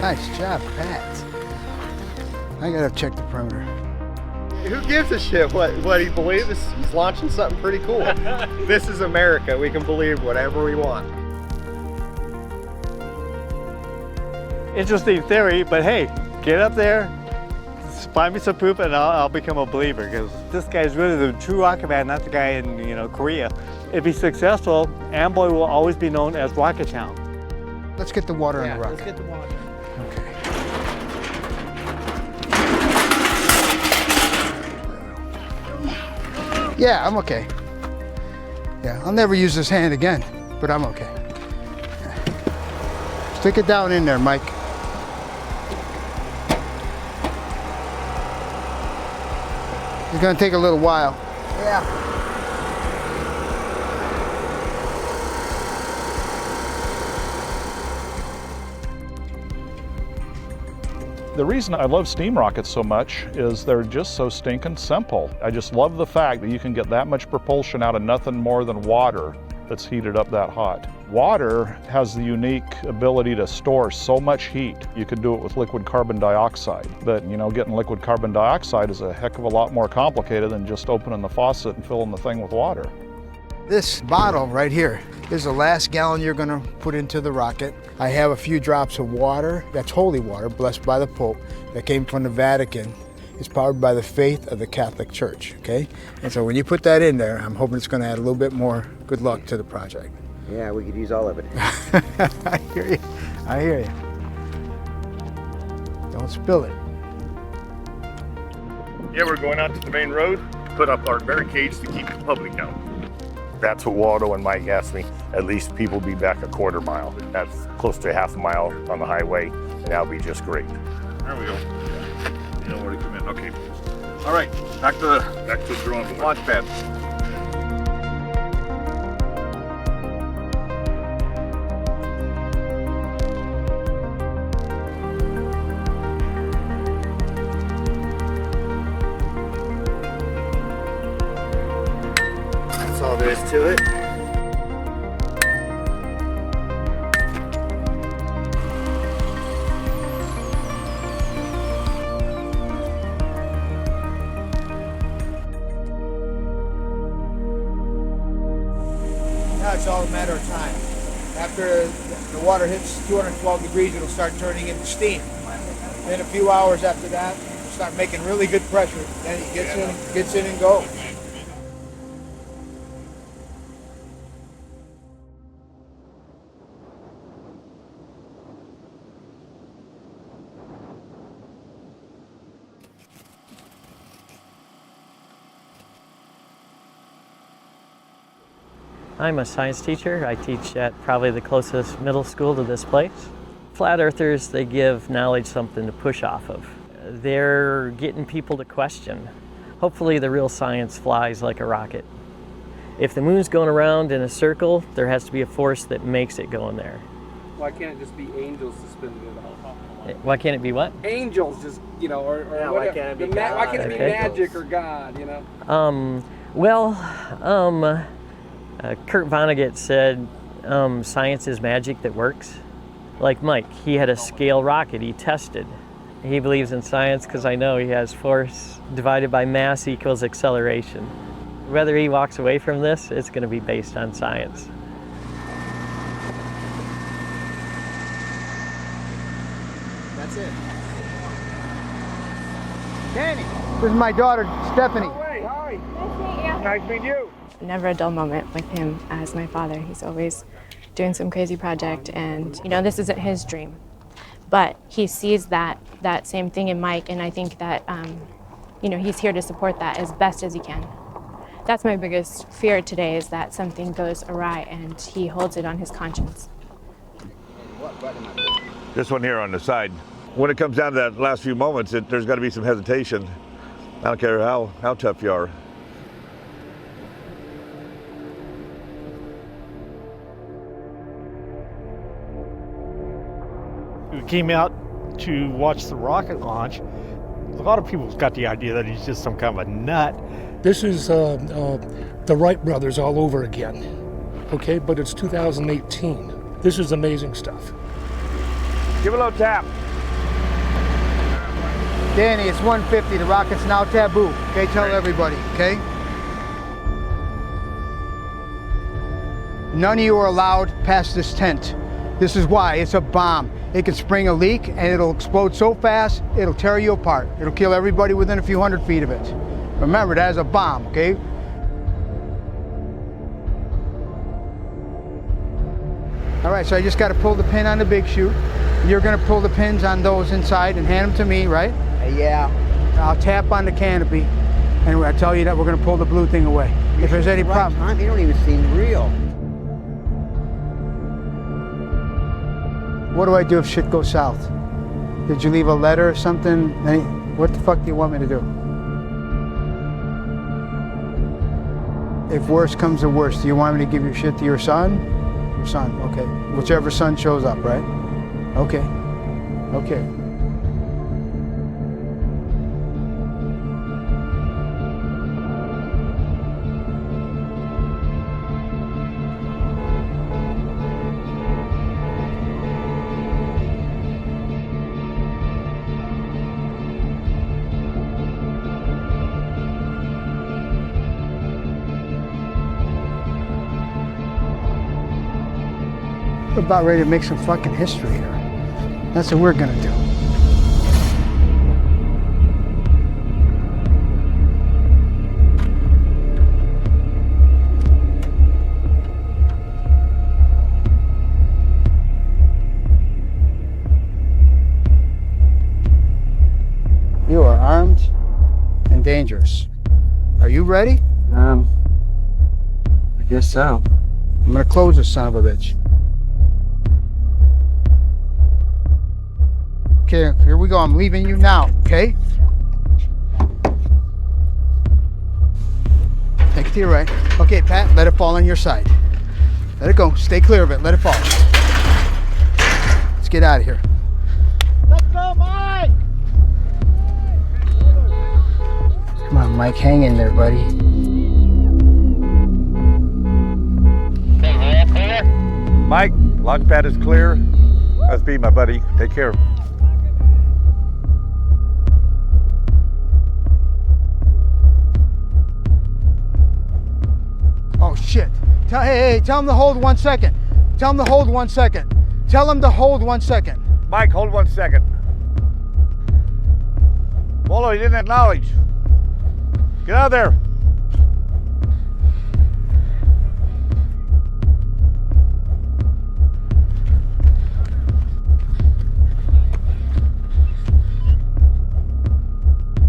Nice job, Pat. I gotta check the perimeter. Who gives a shit what he believes? He's launching something pretty cool. This is America. We can believe whatever we want. Interesting theory, but hey, get up there, find me some proof, and I'll become a believer. Because this guy's really the true rocket man, not the guy in Korea. If he's successful, Amboy will always be known as Rocket Town. Let's get the water in the rocket. Let's get the water. Yeah, I'm okay. Yeah, I'll never use this hand again, but I'm okay. Stick it down in there, Mike. It's gonna take a little while. Yeah. The reason I love steam rockets so much is they're just so stinking simple. I just love the fact that you can get that much propulsion out of nothing more than water that's heated up that hot. Water has the unique ability to store so much heat. You could do it with liquid carbon dioxide, but getting liquid carbon dioxide is a heck of a lot more complicated than just opening the faucet and filling the thing with water. This bottle right here is the last gallon you're gonna put into the rocket. I have a few drops of water, that's holy water, blessed by the Pope, that came from the Vatican. It's powered by the faith of the Catholic Church, okay? And so when you put that in there, I'm hoping it's gonna add a little bit more good luck to the project. Yeah, we could use all of it. I hear you, I hear you. Don't spill it. Yeah, we're going out to the main road, put up our barricades to keep the public out. That's what Waldo and Mike asked me. At least people be back a quarter mile. That's close to half a mile on the highway, and that'll be just great. There we go. You know where to come in. Okay. All right, back to the drawing board. Launch pad. That's all there is to it. Now it's all a matter of time. After the water hits 212 degrees, it'll start turning into steam. Then a few hours after that, it'll start making really good pressure. Then it gets in and go. I'm a science teacher. I teach at probably the closest middle school to this place. Flat earthers, they give knowledge something to push off of. They're getting people to question. Hopefully the real science flies like a rocket. If the moon's going around in a circle, there has to be a force that makes it go in there. Why can't it just be angels suspended in the hell? Why can't it be what? Angels, just, you know, or Yeah, why can't it be why can't it be God? magic or God, you know? Kurt Vonnegut said science is magic that works. Like Mike, he had a scale rocket he tested. He believes in science because I know he has force divided by mass equals acceleration. Whether he walks away from this, it's going to be based on science. That's it. Danny, this is my daughter, Stephanie. Hi. Nice to meet you. Never a dull moment with him as my father. He's always doing some crazy project, and you know, this isn't his dream, but he sees that same thing in Mike, and I think that you know, he's here to support that as best as he can. That's my biggest fear today, is that something goes awry and he holds it on his conscience. This one here on the side. When it comes down to that last few moments, there's got to be some hesitation. I don't care how tough you are. We came out to watch the rocket launch. A lot of people got the idea that he's just some kind of a nut. This is the Wright brothers all over again, okay? But it's 2018. This is amazing stuff. Give a little tap. Danny, it's 150. The rocket's now taboo. Okay, tell everybody, okay? None of you are allowed past this tent. This is why. It's a bomb. It can spring a leak and it'll explode so fast, it'll tear you apart. It'll kill everybody within a few hundred feet of it. Remember, that is a bomb, okay? All right, so I just got to pull the pin on the big chute. You're going to pull the pins on those inside and hand them to me, right? Yeah. I'll tap on the canopy, and I tell you that we're going to pull the blue thing away. If there's any problem. They don't even seem real. What do I do if shit goes south? Did you leave a letter or something? What the fuck do you want me to do? If worse comes to worse, do you want me to give your shit to your son? Your son, okay. Whichever son shows up, right? Okay. Okay. We're about ready to make some fucking history here. That's what we're gonna do. You are armed and dangerous. Are you ready? I guess so. I'm gonna close this son of a bitch. Okay, here we go. I'm leaving you now, okay? to your right. Okay, Pat, let it fall on your side. Let it go. Stay clear of it. Let it fall. Let's get out of here. Let's go, Mike! Come on, Mike, hang in there, buddy. Mike, launch pad is clear. That's B, my buddy. Take care. Oh, shit. Hey, tell him to hold 1 second. Tell him to hold 1 second. Tell him to hold 1 second. Mike, hold 1 second. Waldo, he didn't acknowledge. Get out of there.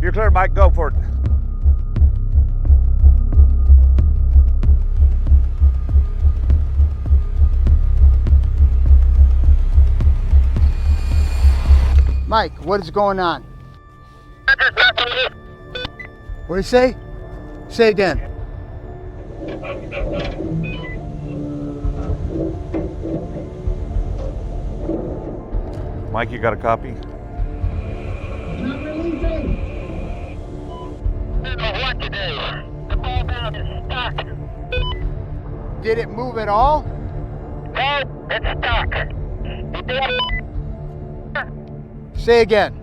You're clear, Mike. Go for it. Mike, what is going on? What did he say? Say again. Mike, you got a copy? Did it move at all? No, it's stuck. Say again.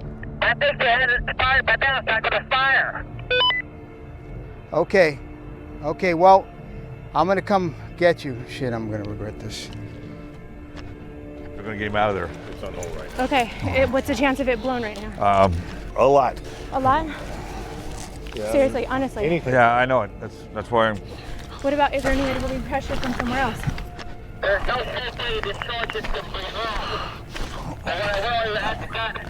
I think they had it fired, but then it's not going to fire. Okay. Okay, well, I'm gonna come get you. Shit, I'm gonna regret this. We're gonna get him out of there. It's on hold right now. Okay, what's the chance of it blown right now? A lot. A lot? Yeah. Seriously, honestly. Anything. Yeah, I know it. That's why I'm. What about, is there any relief pressure from somewhere else? There's no safe way to discharge it completely wrong. And when I will, you have to cut it.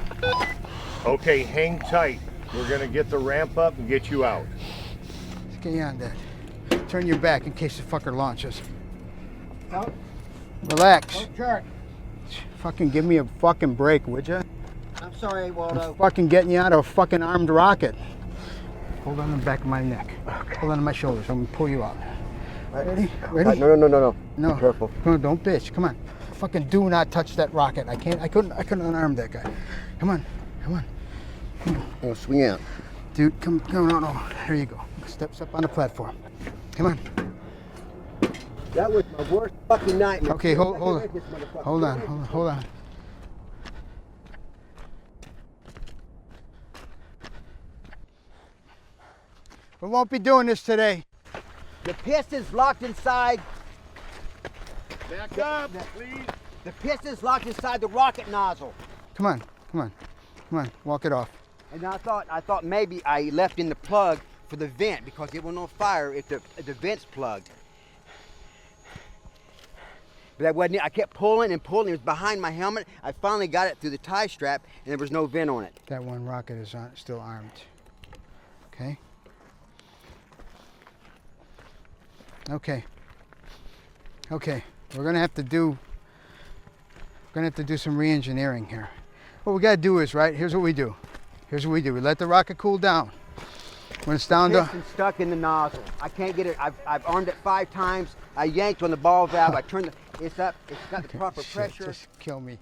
Okay, hang tight. We're gonna get the ramp up and get you out. Get you on that. Turn your back in case the fucker launches. No. Relax. Don't jerk. Fucking give me a fucking break, would ya? I'm sorry, Waldo. I'm fucking getting you out of a fucking armed rocket. Hold on to the back of my neck. Okay. Hold on to my shoulders. I'm gonna pull you out. Ready? Ready? No. No. Be careful. Come on, don't bitch. Come on. Fucking do not touch that rocket. I couldn't unarm that guy. Come on. Come on. Oh, swing out. Dude, come. No. There you go. Steps up on the platform. Come on. That was my worst fucking nightmare. Okay, hold on. We won't be doing this today. The piston's locked inside. Back up, please. The piston's locked inside the rocket nozzle. Come on. Walk it off. And I thought maybe I left in the plug for the vent because it went on fire if the vent's plugged. But that wasn't it. I kept pulling. It was behind my helmet. I finally got it through the tie strap and there was no vent on it. That one rocket is still armed. Okay? Okay. We're gonna have to do some re-engineering here. What we gotta do is, right, here's what we do. We let the rocket cool down. When it's down to... Piston's stuck in the nozzle. I can't get it. I've armed it 5 times. I yanked on the ball valve. I turned it's up. It's got the proper pressure. Just kill me.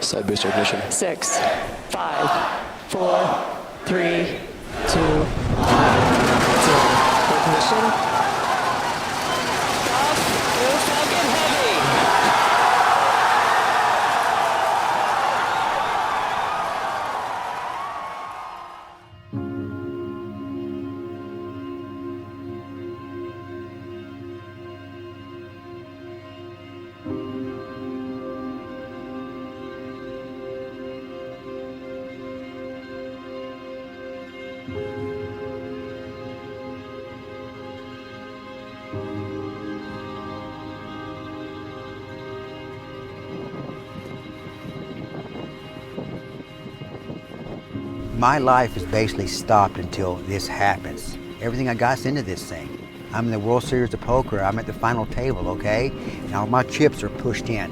Side booster ignition. 6, 5, 4, 3, 2, 1, 0. Ignition. Off. 2 seconds. My life is basically stopped until this happens. Everything I got's into this thing. I'm in the World Series of Poker. I'm at the final table, okay? And all my chips are pushed in.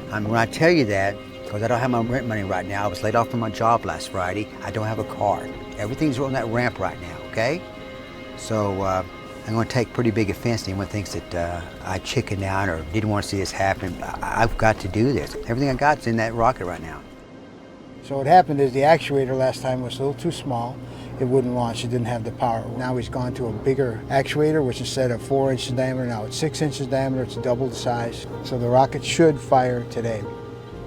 When I tell you that, because I don't have my rent money right now. I was laid off from my job last Friday. I don't have a car. Everything's on that ramp right now, okay? So I'm going to take pretty big offense to anyone who thinks that I chickened out or didn't want to see this happen. I've got to do this. Everything I got's in that rocket right now. So what happened is the actuator last time was a little too small. It wouldn't launch, it didn't have the power. Now he's gone to a bigger actuator, which instead of 4 inches diameter, now it's 6 inches diameter, it's double the size. So the rocket should fire today.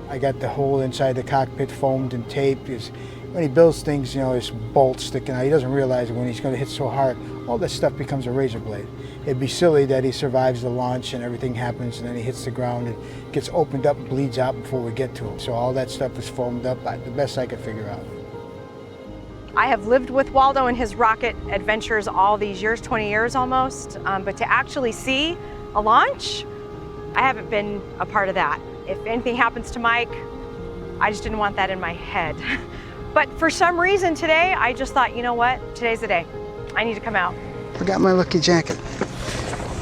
I got the hole inside the cockpit foamed and taped. When he builds things, you know, there's bolts sticking out. He doesn't realize that when he's going to hit so hard, all that stuff becomes a razor blade. It'd be silly that he survives the launch and everything happens and then he hits the ground and gets opened up and bleeds out before we get to him. So all that stuff is foamed up, the best I could figure out. I have lived with Waldo and his rocket adventures all these years, 20 years almost, but to actually see a launch, I haven't been a part of that. If anything happens to Mike, I just didn't want that in my head. But for some reason today, I just thought, you know what, today's the day. I need to come out. Forgot my lucky jacket.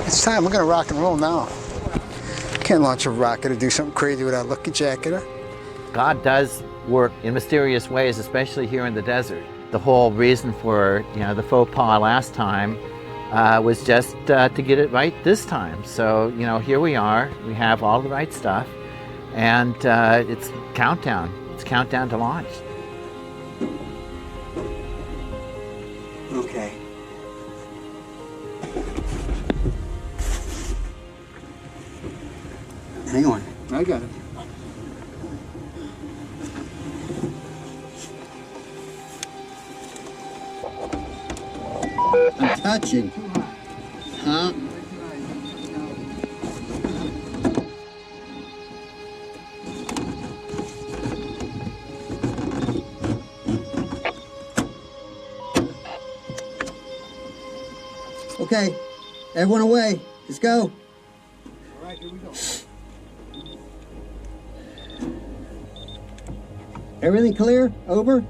It's time, we're gonna rock and roll now. Can't launch a rocket or do something crazy without a lucky jacket, huh? God does work in mysterious ways, especially here in the desert. The whole reason for the faux pas last time was just to get it right this time. So here we are. We have all the right stuff, and it's countdown. It's countdown to launch. Okay. Hang on. I got it. I'm touching. Huh? Okay, everyone away. Let's go. All right, here we go. Everything clear? Over?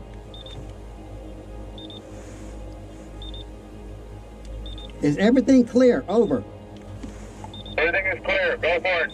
Is everything clear? Over. Everything is clear. Go for it.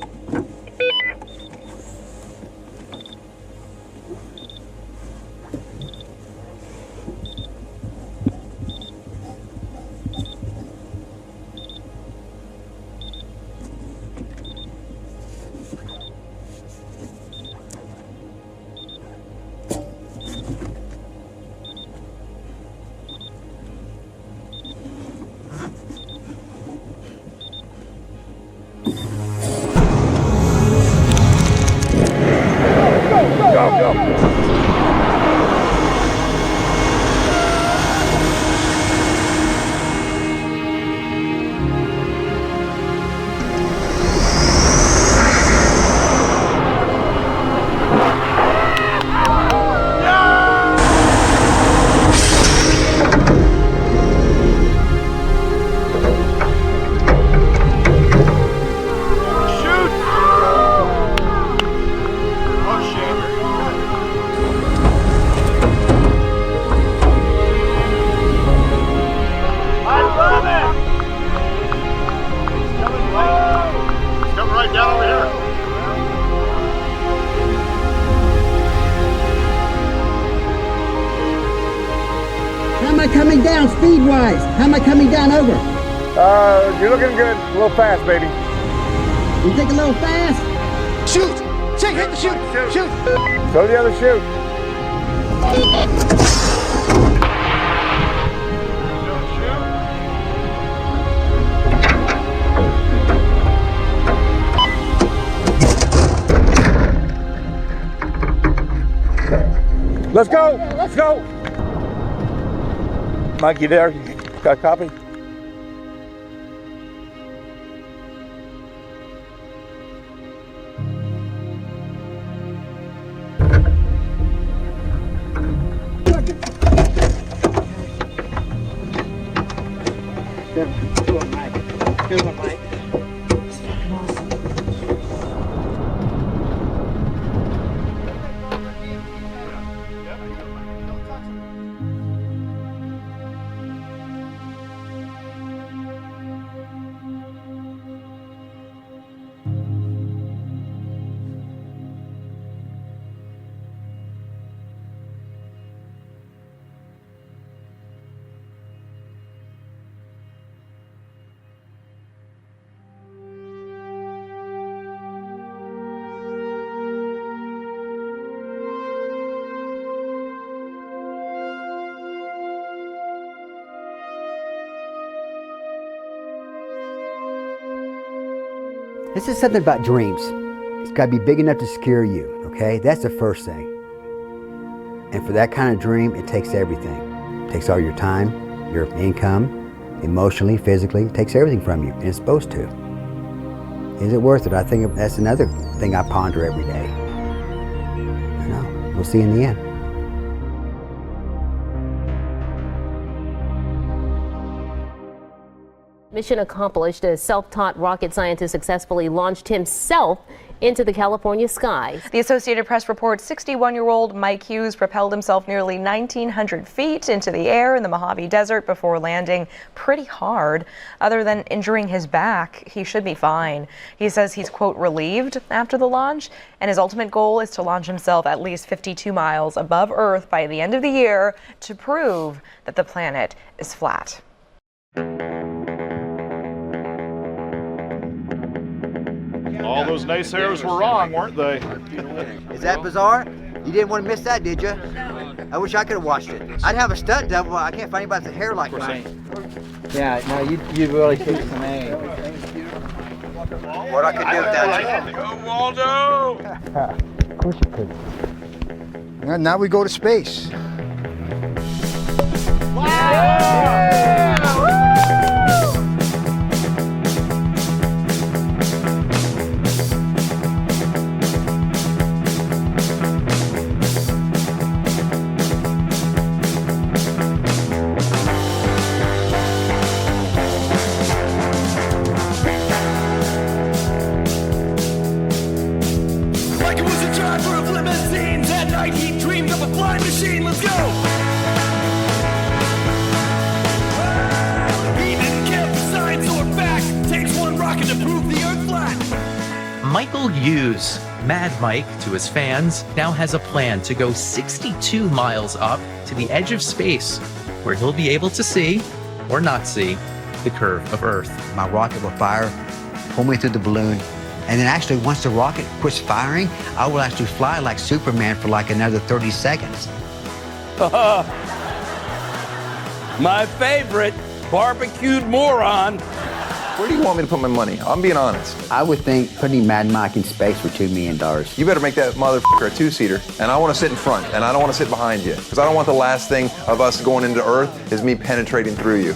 Coming down speed-wise? How am I coming down over? You're looking good. A little fast, baby. You think a little fast? Shoot! Jake, hit the chute! Shoot! Go the other chute. Let's go! Let's go! Mike, you there? You got a copy? This is something about dreams. It's got to be big enough to scare you, okay? That's the first thing. And for that kind of dream, it takes everything. It takes all your time, your income, emotionally, physically. It takes everything from you, and it's supposed to. Is it worth it? I think that's another thing I ponder every day. You know, we'll see in the end. Mission accomplished. A self-taught rocket scientist successfully launched himself into the California sky. The Associated Press reports 61-year-old Mike Hughes propelled himself nearly 1,900 feet into the air in the Mojave Desert before landing pretty hard. Other than injuring his back, he should be fine. He says he's, quote, relieved after the launch, and his ultimate goal is to launch himself at least 52 miles above Earth by the end of the year to prove that the planet is flat. All those naysayers were wrong, weren't they? Is that bizarre? You didn't want to miss that, did you? I wish I could have watched it. I'd have a stunt double, but I can't find anybody with hair like mine. Yeah, no, you really kicked some aim. What I could do without you. Go, Waldo! Of course you could. And now we go to space. Like it was a driver of limousines. That night he dreamed of a flying machine. Let's go! He didn't care for science or facts. Takes one rocket to prove the Earth flat. Michael Hughes, Mad Mike to his fans, now has a plan to go 62 miles up to the edge of space, where he'll be able to see, or not see, the curve of Earth. My rocket will fire, pull me through the balloon, and then actually once the rocket quits firing, I will actually fly like Superman for like another 30 seconds. My favorite, barbecued moron. Where do you want me to put my money? I'm being honest. I would think putting Mad Mike in space for $2 million. You better make that motherfucker a two-seater, and I want to sit in front, and I don't want to sit behind you, because I don't want the last thing of us going into Earth is me penetrating through you.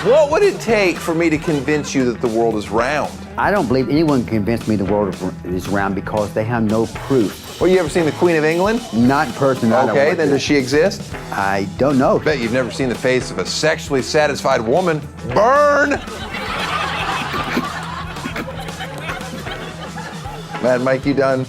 What would it take for me to convince you that the world is round? I don't believe anyone can convince me the world is round because they have no proof. Well, you ever seen the Queen of England? Not in person. Okay, then does she exist? I don't know. I bet you've never seen the face of a sexually satisfied woman burn. Mad Mike, you done?